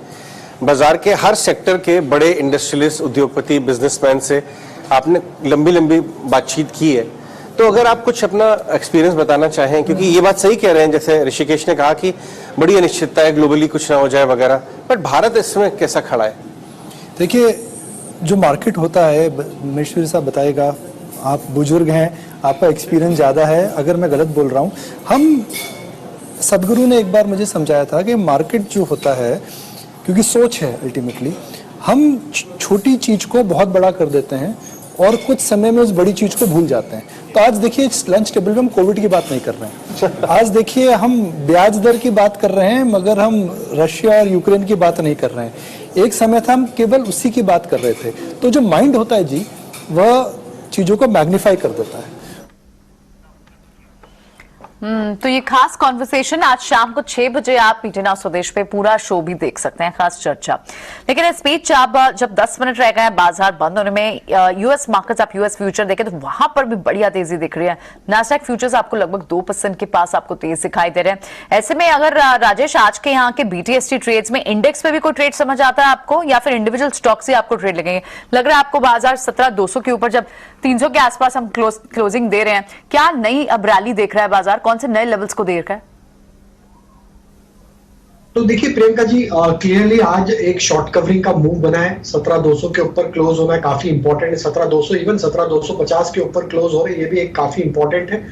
बाजार के हर सेक्टर के बड़े इंडस्ट्रियलिस्ट, उद्योगपति, बिजनेसमैन से आपने लंबी लंबी बातचीत की है। तो अगर आप कुछ अपना एक्सपीरियंस बताना चाहें, क्योंकि ये बात सही कह रहे हैं, जैसे ऋषिकेश ने कहा कि बड़ी अनिश्चितता है, ग्लोबली कुछ ना हो जाए वगैरह, बट भारत इसमें कैसा खड़ा है? देखिए, जो मार्केट होता है, मिश्र साहब बताएगा, आप बुजुर्ग हैं, आपका एक्सपीरियंस ज़्यादा है, अगर मैं गलत बोल रहा हूँ। हम सदगुरु ने एक बार मुझे समझाया था कि मार्केट जो होता है, क्योंकि सोच है अल्टीमेटली, हम छोटी चीज़ को बहुत बड़ा कर देते हैं और कुछ समय में उस बड़ी चीज़ को भूल जाते हैं। तो आज देखिए लंच टेबल में हम कोविड की बात नहीं कर रहे हैं, आज देखिए हम ब्याज दर की बात कर रहे हैं, मगर हम रशिया और यूक्रेन की बात नहीं कर रहे हैं। एक समय था हम केवल उसी की बात कर रहे थे। तो जो माइंड होता है जी, वह चीजों को मैग्नीफाई कर देता है। तो ये खास कॉन्वर्सेशन आज शाम को 6 बजे आप पीटी नाउ स्वदेश पे पूरा शो भी देख सकते हैं, खास चर्चा। लेकिन इस बीच अब जब 10 मिनट रह गए हैं बाजार बंद होने में, यूएस मार्केट्स, आप यूएस फ्यूचर देखें तो वहां पर भी बढ़िया तेजी दिख रही है। नास्डैक फ्यूचर्स आपको लगभग 2% के पास आपको तेज दिखाई दे रहे हैं। ऐसे में अगर राजेश आज के यहाँ के बीटीएसटी ट्रेड्स में इंडेक्स पे भी कोई ट्रेड समझ आता है आपको, या फिर इंडिविजुअल स्टॉक से आपको ट्रेड लगेंगे? लग रहा है आपको बाजार 17,200 के ऊपर, जब 300 के आसपास हम क्लोजिंग दे रहे हैं, क्या नई अब रैली देख रहा है बाजार? कौन से नए लेवल्स को देख रहा है? तो देखिए प्रियंका जी, क्लियरली आज एक शॉर्ट कवरिंग का मूव बना है। 17,200 के ऊपर क्लोज होना काफी इंपॉर्टेंट है। 17,200 इवन 17,250 के ऊपर क्लोज हो रहे, ये भी एक काफी इंपॉर्टेंट है।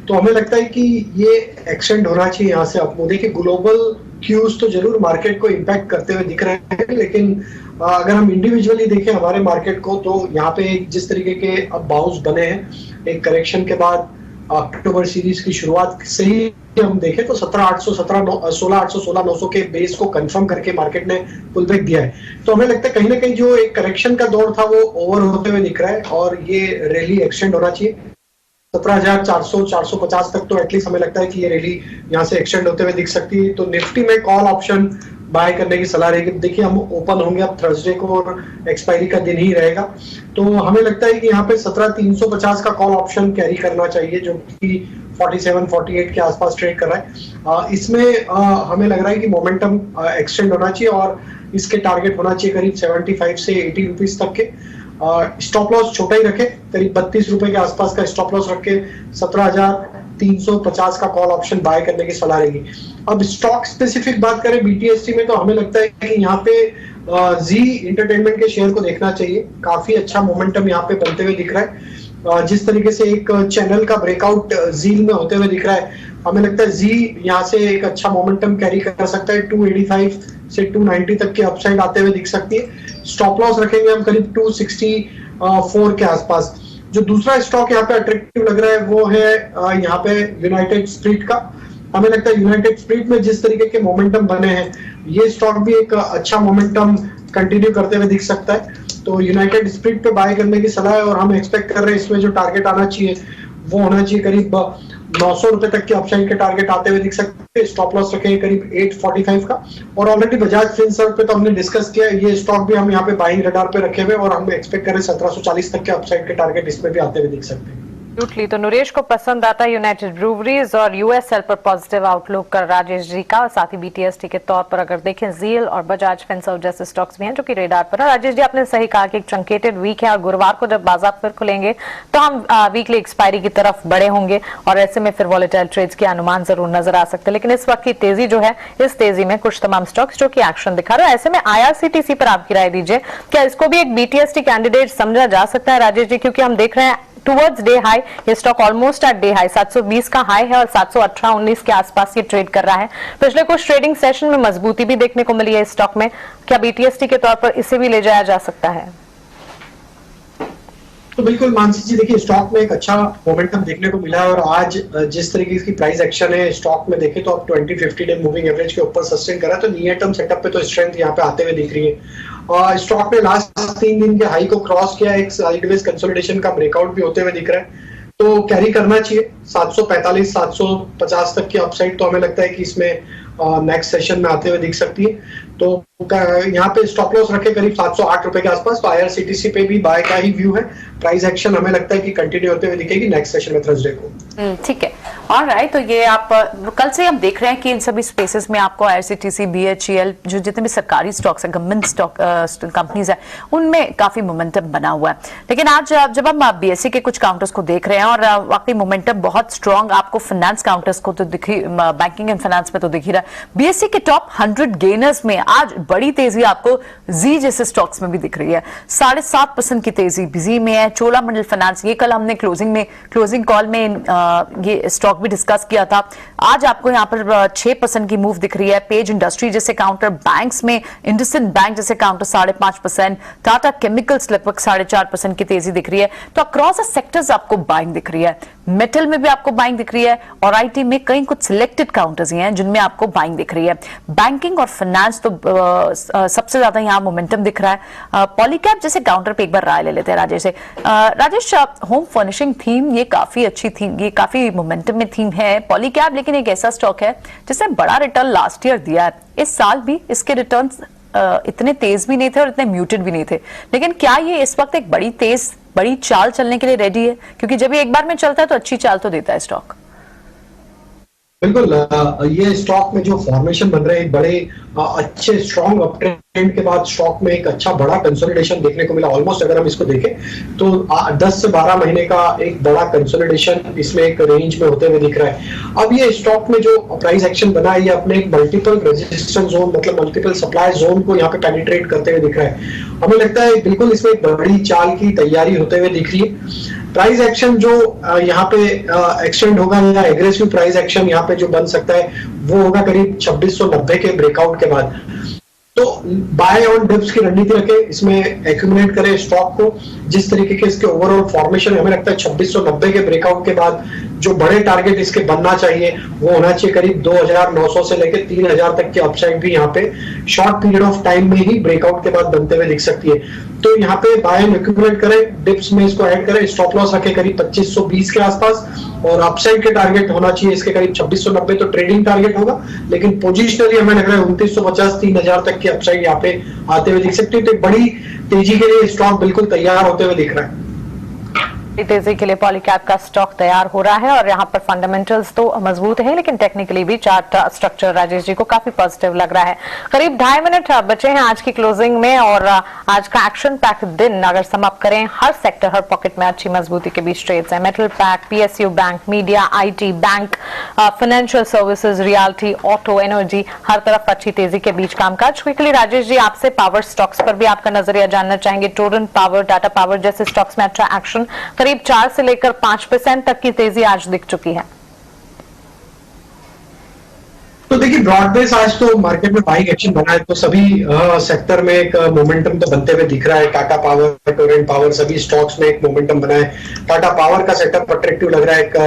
तो हमें लगता है कि ये एक्सटेंड होना चाहिए यहाँ से अपमूव। देखिए ग्लोबल क्यूज तो जरूर मार्केट को इम्पैक्ट करते हुए दिख रहे हैं, लेकिन अगर हम इंडिविजुअली देखें हमारे मार्केट को, तो यहाँ पे जिस तरीके के अब बाउंस बने हैं एक करेक्शन के बाद, अक्टूबर सीरीज की शुरुआत से ही हम देखें तो 17,800, 16,800, 16,900 के बेस को कंफर्म करके मार्केट ने पुल बैक दिया है। तो हमें लगता है कहीं ना कहीं जो एक करेक्शन का दौर था वो ओवर होते हुए दिख रहा है और ये रैली एक्सटेंड होना चाहिए 17,400, 450 तक। तो एटलीस्ट हमें लगता है कि ये रैली यहाँ से एक्सटेंड होते हुए दिख सकती है। तो निफ्टी में कॉल ऑप्शन बाय करने की सलाह रहेगी। देखिए हम ओपन होंगे अब थर्सडे को और एक्सपायरी का दिन ही रहेगा, तो हमें लगता है कि यहाँ पे 17,350 का कॉल ऑप्शन कैरी करना चाहिए, जो कि 47, 48 के आसपास ट्रेड कर रहा है। इसमें हमें लग रहा है कि मोमेंटम एक्सटेंड होना चाहिए और इसके टारगेट होना चाहिए करीब 75 से 80 रुपीज तक के। स्टॉप लॉस छोटा ही रखे, करीब 32 रुपए के आसपास का स्टॉप लॉस रख के 17,350 का कॉल ऑप्शन बाय करने की सलाह रहेगी। अब स्टॉक स्पेसिफिक बात करें बीटीएसटी में, तो हमें लगता है कि यहाँ पे जी इंटरटेनमेंट के शेयर को देखना चाहिए। काफी अच्छा मोमेंटम यहाँ पे बनते हुए दिख रहा है। जिस तरीके से एक चैनल का ब्रेकआउट जील में होते हुए दिख रहा है, हमें लगता है जी यहाँ से एक अच्छा मोमेंटम कैरी कर सकता है। 285 से 290 तक के अपसाइड आते हुए दिख सकती है। स्टॉप लॉस रखेंगे हम करीब 264 के आसपास। जो दूसरा स्टॉक यहाँ पे अट्रैक्टिव लग रहा है वो है यहाँ पे यूनाइटेड स्प्रिट का। हमें लगता है यूनाइटेड स्प्रिट में जिस तरीके के मोमेंटम बने हैं, ये स्टॉक भी एक अच्छा मोमेंटम कंटिन्यू करते हुए दिख सकता है। तो यूनाइटेड स्प्रिट पे बाय करने की सलाह है और हम एक्सपेक्ट कर रहे हैं इसमें जो टारगेट आना चाहिए वो होना चाहिए करीब 900 रुपए तक के अपसाइड के टारगेट आते हुए दिख सकते हैं। स्टॉप लॉस रखेंगे करीब 845 का। और ऑलरेडी बजाज फिनसर्व पे तो हमने डिस्कस किया, ये स्टॉक भी हम यहाँ पे बाइंग रडार पे रखे हुए और हम एक्सपेक्ट कर रहे हैं 1740 तक के अपसाइड के टारगेट इसमें भी आते हुए दिख सकते हैं। टोटली। तो नरेश को पसंद आता है यूनाइटेड ब्रूवरीज और यूएसएल पर पॉजिटिव आउटलुक कर राजेश जी का, और साथ ही बीटीएसटी के तौर पर अगर देखें जीएल और बजाज फिनसर्व जैसे स्टॉक्स भी हैं जो कि रेडार पर है। राजेश जी आपने सही कहा कि एक ट्रंकेटेड वीक है और गुरुवार को जब बाजार फिर खुलेंगे तो हम वीकली एक्सपायरी की तरफ बढ़े होंगे और ऐसे में फिर वॉलेटाइल ट्रेड्स के अनुमान जरूर नजर आ सकते हैं। लेकिन इस वक्त की तेजी जो है, इस तेजी में कुछ तमाम स्टॉक्स जो कि एक्शन दिखा रहे हैं। ऐसे में आईआरसीटीसी पर आपकी राय दीजिए, क्या इसको भी एक बीटीएसटी कैंडिडेट समझा जा सकता है राजेश जी? क्योंकि हम देख रहे हैं टुवर्ड्स डे हाई, ये stock almost at day high 720 का हाई है और 718-19 के आसपास ये ट्रेड कर रहा है। पिछले कुछ ट्रेडिंग सेशन में मजबूती भी देखने को मिली है इस स्टॉक में। क्या बीटीएसटी के तौर पर इसे भी ले जाया जा सकता है? तो बिल्कुल मानसी जी, देखिए स्टॉक में एक अच्छा मोमेंटम देखने को मिला है और आज जिस तरीके की प्राइस एक्शन है स्टॉक में देखें तो अब 20-50 डे मूविंग एवरेज के ऊपर सस्टेन करा, तो नियर टर्म सेटअप पे तो स्ट्रेंथ यहाँ पे आते हुए दिख रही है। और स्टॉक ने लास्ट 3 दिन के हाई को क्रॉस किया, एक साइडवेज कंसोलिडेशन का ब्रेकआउट भी होते हुए दिख रहा है, तो कैरी करना चाहिए 745 750 तक की अपसाइड, तो हमें लगता है कि इसमें नेक्स्ट सेशन में आते हुए दिख सकती है। तो यहाँ पे स्टॉप लॉस रखे करीब 708 रुपए के आसपास, तो IRCTC पे भी बाय का ही व्यू है। प्राइस एक्शन हमें लगता है कि कंटिन्यू होते हुए दिखेगी नेक्स्ट सेशन में थर्सडे को। ठीक है, ऑलराइट। तो ये आप कल से हम देख रहे हैं कि इन सभी स्पेसेस में आपको IRCTC, BHEL, जो जितने भी सरकारी स्टॉक्स है, गवर्नमेंट स्टॉक कंपनीज है, उनमें काफी मोमेंटम बना हुआ है। लेकिन आज जब हम BSE के कुछ काउंटर्स को देख रहे हैं और वाकई मोमेंटम बहुत स्ट्रॉन्ग आपको फाइनेंस काउंटर्स को तो दिखी, बैंकिंग एंड फाइनेंस में तो दिख ही रहा है। BSE के टॉप 100 गेनर्स में आज बड़ी तेजी आपको जी जैसे स्टॉक्स में भी दिख रही है। 7.5% की तेजी जी में है। चोलामंडल फाइनेंस, ये कल हमने क्लोजिंग कॉल में ये स्टॉक भी डिस्कस किया था। आज आपको यहाँ पर 6% की मूव दिख रही है। पेज इंडस्ट्री जैसे काउंटर, बैंक्स में इंडसइंड बैंक जैसे काउंटर 5.5%, टाटा केमिकल्स लगभग 4.5% की तेजी दिख रही है। तो अक्रॉस द सेक्टर्स आपको बाइंग दिख रही है। मेटल में भी आपको बाइंग दिख रही है और IT में कई कुछ सिलेक्टेड काउंटर्स ही हैं जिनमें आपको बाइंग दिख रही है। बैंकिंग और फाइनेंस तो सबसे ज्यादा यहाँ मोमेंटम दिख रहा है। पॉलीकैब जैसे काउंटर पे एक बार राय ले लेते हैं राजेश से। राजेश, होम फर्निशिंग थीम ये काफी अच्छी थीम, ये काफी मोमेंटम में थीम है पॉलीकैब, लेकिन एक ऐसा स्टॉक है जिसने बड़ा रिटर्न लास्ट ईयर दिया है। इस साल भी इसके रिटर्न इतने तेज भी नहीं थे और इतने म्यूटेड भी नहीं थे, लेकिन क्या ये इस वक्त एक बड़ी चाल चलने के लिए रेडी है? क्योंकि जब ये एक बार में चलता है तो अच्छी चाल तो देता है स्टॉक। बिल्कुल, ये स्टॉक में जो फॉर्मेशन बन रहे हैं बड़े अच्छे स्ट्रॉन्ग अपट्रेंड के बाद स्टॉक में एक अच्छा बड़ा कंसोलिडेशन देखने को मिला। ऑलमोस्ट अगर हम इसको देखें तो 10 से 12 महीने का एक बड़ा कंसोलिडेशन इसमें एक रेंज में होते हुए दिख रहा है। अब ये स्टॉक में जो प्राइस एक्शन बना है ये अपने एक मल्टीपल रेजिस्टेंस जोन, मतलब मल्टीपल सप्लाई जोन को यहाँ पे पेनिट्रेट करते हुए दिख रहा है। हमें लगता है बिल्कुल इसमें एक बड़ी चाल की तैयारी होते हुए दिख रही है। प्राइस एक्शन जो यहाँ पे एक्सटेंड होगा या एग्रेसिव प्राइस एक्शन यहाँ पे जो बन सकता है वो होगा करीब 2690 के ब्रेकआउट के बाद। तो बाय ऑन डिप्स की रणनीति रखे, इसमें एक्यूमुलेट करें स्टॉक को। जिस तरीके के इसके ओवरऑल फॉर्मेशन हमें लगता है 2690 के ब्रेकआउट के बाद जो बड़े टारगेट इसके बनना चाहिए वो होना चाहिए करीब 2900 से लेकर 3000 तक की अपसाइड भी यहाँ पे शॉर्ट पीरियड ऑफ टाइम में ही ब्रेकआउट के बाद बनते हुए दिख सकती है। तो यहाँ पे बाय एंड एक्यूमुलेट करें, डिप्स में इसको ऐड करें, स्टॉप लॉस रखें करीब 2520 के आसपास और अपसाइड के टारगेट होना चाहिए इसके करीब 2690, तो ट्रेडिंग टारगेट होगा। लेकिन पोजिशनली हमें लग रहा है 2950 3000 तक की अपसाइड यहाँ पे आते हुए दिख सकती है। तो बड़ी तेजी के लिए स्टॉक बिल्कुल तैयार होते हुए दिख रहा है। तेजी के लिए पॉलीकैब का स्टॉक तैयार हो रहा है और यहाँ पर फंडामेंटल्स तो मजबूत है, लेकिन टेक्निकली भी चार्ट स्ट्रक्चर राजेश जी को काफी पॉजिटिव लग रहा है। करीब 2.5 मिनट बचे हैं आज की क्लोजिंग में और आज का एक्शन पैक दिन अगर सम अप करें, हर सेक्टर हर पॉकेट में अच्छी मजबूती के बीच ट्रेड्स हैं। Metal pack, PSU bank, media, IT, bank, financial services, realty, auto, energy, हर तरफ अच्छी तेजी के बीच कामकाज। क्विकली राजेश जी आपसे पावर स्टॉक्स पर भी आपका नजरिया जानना चाहेंगे। टोरेंट पावर, टाटा पावर जैसे स्टॉक्स में अच्छा एक्शन, करीब 4 से लेकर 5% तक की तेजी आज दिख चुकी है। तो देखिए ब्रॉड बेस आज तो मार्केट में बाइंग एक्शन बना है, तो सभी सेक्टर में एक मोमेंटम तो बनते हुए दिख रहा है। टाटा पावर, टोरेंट पावर, सभी स्टॉक्स में एक मोमेंटम बना है। टाटा पावर का सेटअप अट्रैक्टिव लग रहा है। एक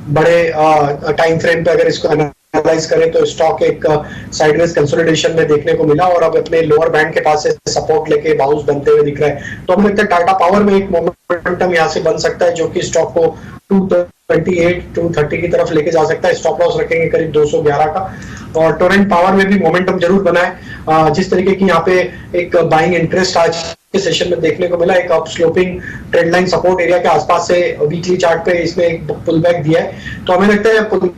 बड़े टाइम फ्रेम पे अगर इसको एनालाइज करें तो स्टॉक एक साइडवेज कंसोलिडेशन में देखने को मिला और अब अपने लोअर बैंड के पास से सपोर्ट लेके बाउंस बनते हुए दिख रहा है। तो हमें लगता है टाटा पावर में एक मोमेंटम यहाँ से बन सकता है जो कि स्टॉक को 228 230 की तरफ लेके जा सकता है। स्टॉप लॉस रखेंगे करीब 211 का। और टोरेंट पावर में भी मोमेंटम जरूर बना है। जिस तरीके की यहाँ पे एक बाइंग इंटरेस्ट आज के सेशन में देखने को मिला, एक up sloping trend line support area के आसपास से वीकली चार्ट पे इसने एक पुल बैक दिया है। तो हमें लगता है पुल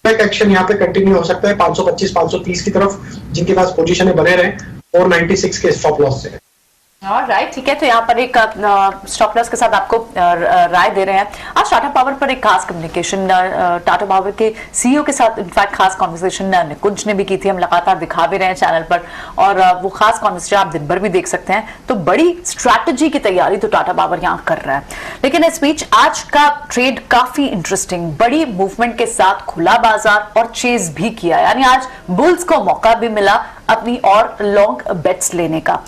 बैक एक्शन यहाँ पे कंटिन्यू हो सकता है 525 530 की तरफ, जिनके पास पोजीशन बने रहे 496 के स्टॉप लॉस से। राइट, ठीक है। तो यहाँ पर एक स्टॉप लॉस के साथ आपको राय दे रहे हैं। आज टाटा पावर पर एक खास कम्युनिकेशन टाटा पावर के CEO के साथ इनफैक्ट खास कॉन्वर्सेशन निकुंज ने भी की थी, हम लगातार दिखा भी रहे हैं चैनल पर, और वो खास कॉन्वर्सेशन आप दिन भर भी देख सकते हैं। तो बड़ी स्ट्रैटेजी की तैयारी तो टाटा पावर यहाँ कर रहा है। लेकिन इस बीच आज का ट्रेड काफी इंटरेस्टिंग, बड़ी मूवमेंट के साथ खुला बाजार और चेज भी किया, यानी आज बुल्स को मौका भी मिला, अपनी और लॉन्ग बेट्स लेने का।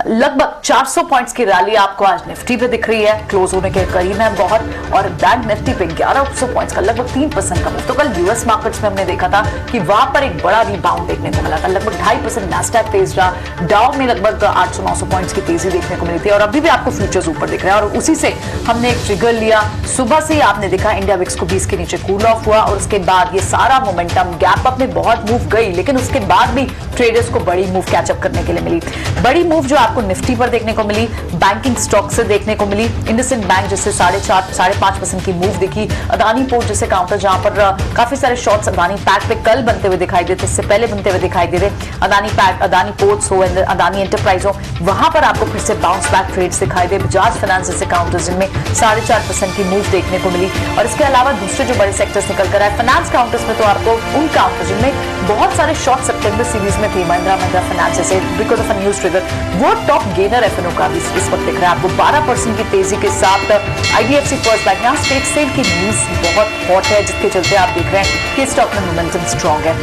लगभग 400 पॉइंट्स की रैली आपको आज निफ्टी पे दिख रही है, क्लोज होने के करीब है बहुत, और बैंक निफ्टी पे 1100 पॉइंट्स का लगभग 3% का मूव। तो कल यूएस मार्केट्स में हमने देखा था कि वहां पर एक बड़ा रिबाउंड देखने को मिला था, लगभग 2.5% नैस्डैक तेज रहा, डाउ में लगभग 800-900 पॉइंट्स की तेजी देखने को मिली थी, और अभी भी आपको फ्यूचर्स ऊपर दिख रहे हैं। और उसी से हमने एक ट्रिगर लिया, सुबह से ही आपने देखा इंडिया विक्स को 20 के नीचे कूल ऑफ हुआ, और उसके बाद ये सारा मोमेंटम गैप अप में बहुत मूव गई, लेकिन उसके बाद भी ट्रेडर्स को बड़ी मूव कैचअप करने के लिए मिली। बड़ी मूव जो आपको निफ्टी पर देखने को मिली, बैंकिंग स्टॉक से देखने को मिली, इंडसइंड बैंक जिससे 4.5% की मूव दिखी, अदानी पोर्ट जैसे काउंटर जहां पर काफी सारे शॉर्ट्स अदानी पैक पे कल बनते हुए दिखाई देते, इससे पहले बनते हुए दिखाई दे रहे, अदानी पैक, अदानी पोर्ट्स हो, अदानी एंटरप्राइज हो, वहां पर आपको फिर से बाउंस बैक ट्रेड्स दिखाई दे, बजाज फाइनेंस जैसे काउंटर्स जिनमें 4.5% की मूव देखने को मिली। और इसके अलावा दूसरे जो बड़े सेक्टर्स निकल कर आए फाइनेंस काउंटर्स में, तो आपको उन काउंटर्स जिनमें बहुत सारे शॉर्ट सितंबर सीरीज में थी, महिंद्रा फाइनेंस जैसे because of a news trigger, वो टॉप गेनर एफएनओ का भी इस वक्त दिख रहा है आपको 12% की तेजी के साथ। आईडीएफसी फर्स्ट बैंक, यहाँ स्टेक सेल की न्यूज बहुत हॉट है, जिसके चलते आप देख रहे हैं कि स्टॉक में मोमेंटम स्ट्रॉन्ग है।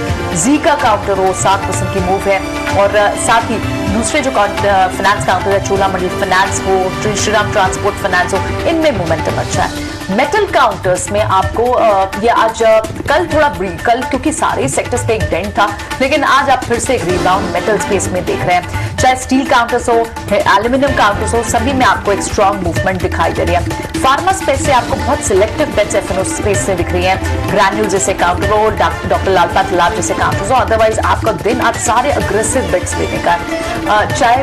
जी का काउंटर हो 7% की मूव है, और साथ ही दूसरे जो फाइनेंस काउंटर है, चोलामंडलम फाइनेंस हो, श्रीराम ट्रांसपोर्ट फाइनेंस हो, इनमें मोमेंटम अच्छा है। मेटल काउंटर्स में आपको ये आज कल थोड़ा कल क्योंकि सारे सेक्टर्स पे एक डेंट था, लेकिन आज आप फिर से एक रिबाउंड मेटल स्पेस में देख रहे हैं। चाहे स्टील काउंटर्स हो, एल्यूमिनियम काउंटर्स हो, सभी में आपको एक स्ट्रॉन्ग मूवमेंट दिखाई दे रही है। फार्मा स्पेस से आपको बहुत सिलेक्टिव बेट्स एफएनओ स्पेस से दिख रही हैं, ग्रैन्यूल जैसे काउंटर हो, डॉक्टर लाल पाथ जैसे काउंटर्स हो। अदरवाइज आपका दिन आज सारे अग्रेसिव बेट्स लेने का है, चाहे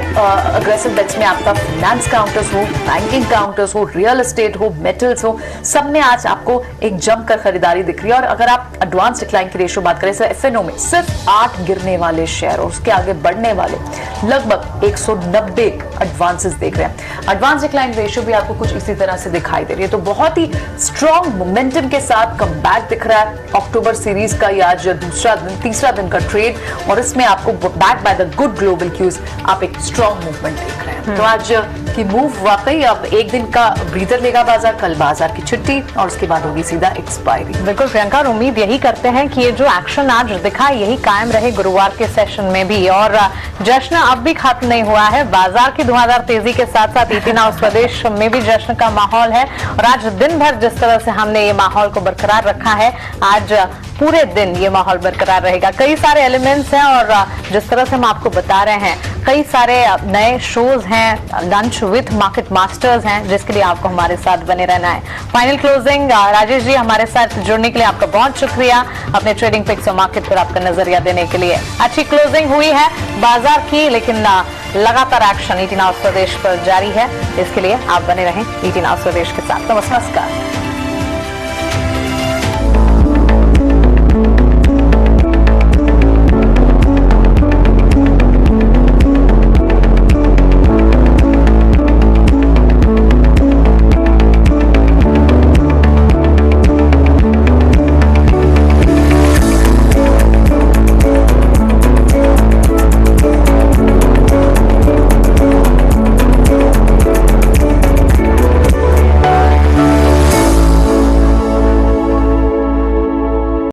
अग्रेसिव बेट्स में आपका फाइनेंस काउंटर्स हो, बैंकिंग काउंटर्स हो, रियल एस्टेट हो, मेटल्स हो, सब में आज आपको एक जमकर खरीदारी दिख रही है। और अगर आप एडवांस डिक्लाइन की रेशियो बात करें, एफएनओ में सिर्फ 8 गिरने वाले शेयर और उसके आगे बढ़ने वाले लगभग 190 एडवांसेस देख रहे हैं। एडवांस डिक्लाइन रेशियो भी आपको कुछ इसी तरह से दिखाई दे रही है। तो बहुत ही स्ट्रॉन्ग मोमेंटम के साथ कमबैक दिख रहा है अक्टूबर सीरीज का, ये आज तीसरा दिन का ट्रेड, और इसमें आपको back by the good global cues आप एक स्ट्रॉन्ग मूवमेंट देख रहे हैं। तो आज की मूव वाकई अब एक दिन का ब्रीदर लेगा बाजार, कल बाजार की छुट्टी, और उसके बाद होगी सीधा एक्सपायरी। बिल्कुल प्रियंका, उम्मीद यही करते हैं कि ये जो एक्शन आज दिखा यही कायम रहे गुरुवार के सेशन में भी, और जश्न अब भी खत्म नहीं हुआ है। बाजार की धुआंधार तेजी के साथ साथ ईटी नाउ स्वदेश में भी जश्न का माहौल है, और आज दिन भर जिस तरह से हमने ये माहौल को बरकरार रखा है, आज पूरे दिन ये माहौल बरकरार रहेगा। कई सारे एलिमेंट्स हैं, और जिस तरह से हम आपको बता रहे हैं कई सारे नए शोज हैं, लंच विद मार्केट मास्टर्स हैं, जिसके लिए आपको हमारे साथ बने रहना है। फाइनल क्लोजिंग, राजेश जी हमारे साथ जुड़ने के लिए आपका बहुत शुक्रिया, अपने ट्रेडिंग पिक्स और मार्केट पर आपका नजरिया देने के लिए। अच्छी क्लोजिंग हुई है बाजार की, लेकिन लगातार एक्शन ईटी नाउ स्वदेश पर जारी है, इसके लिए आप बने रहें ईटी नाउ स्वदेश के साथ। नमस्कार।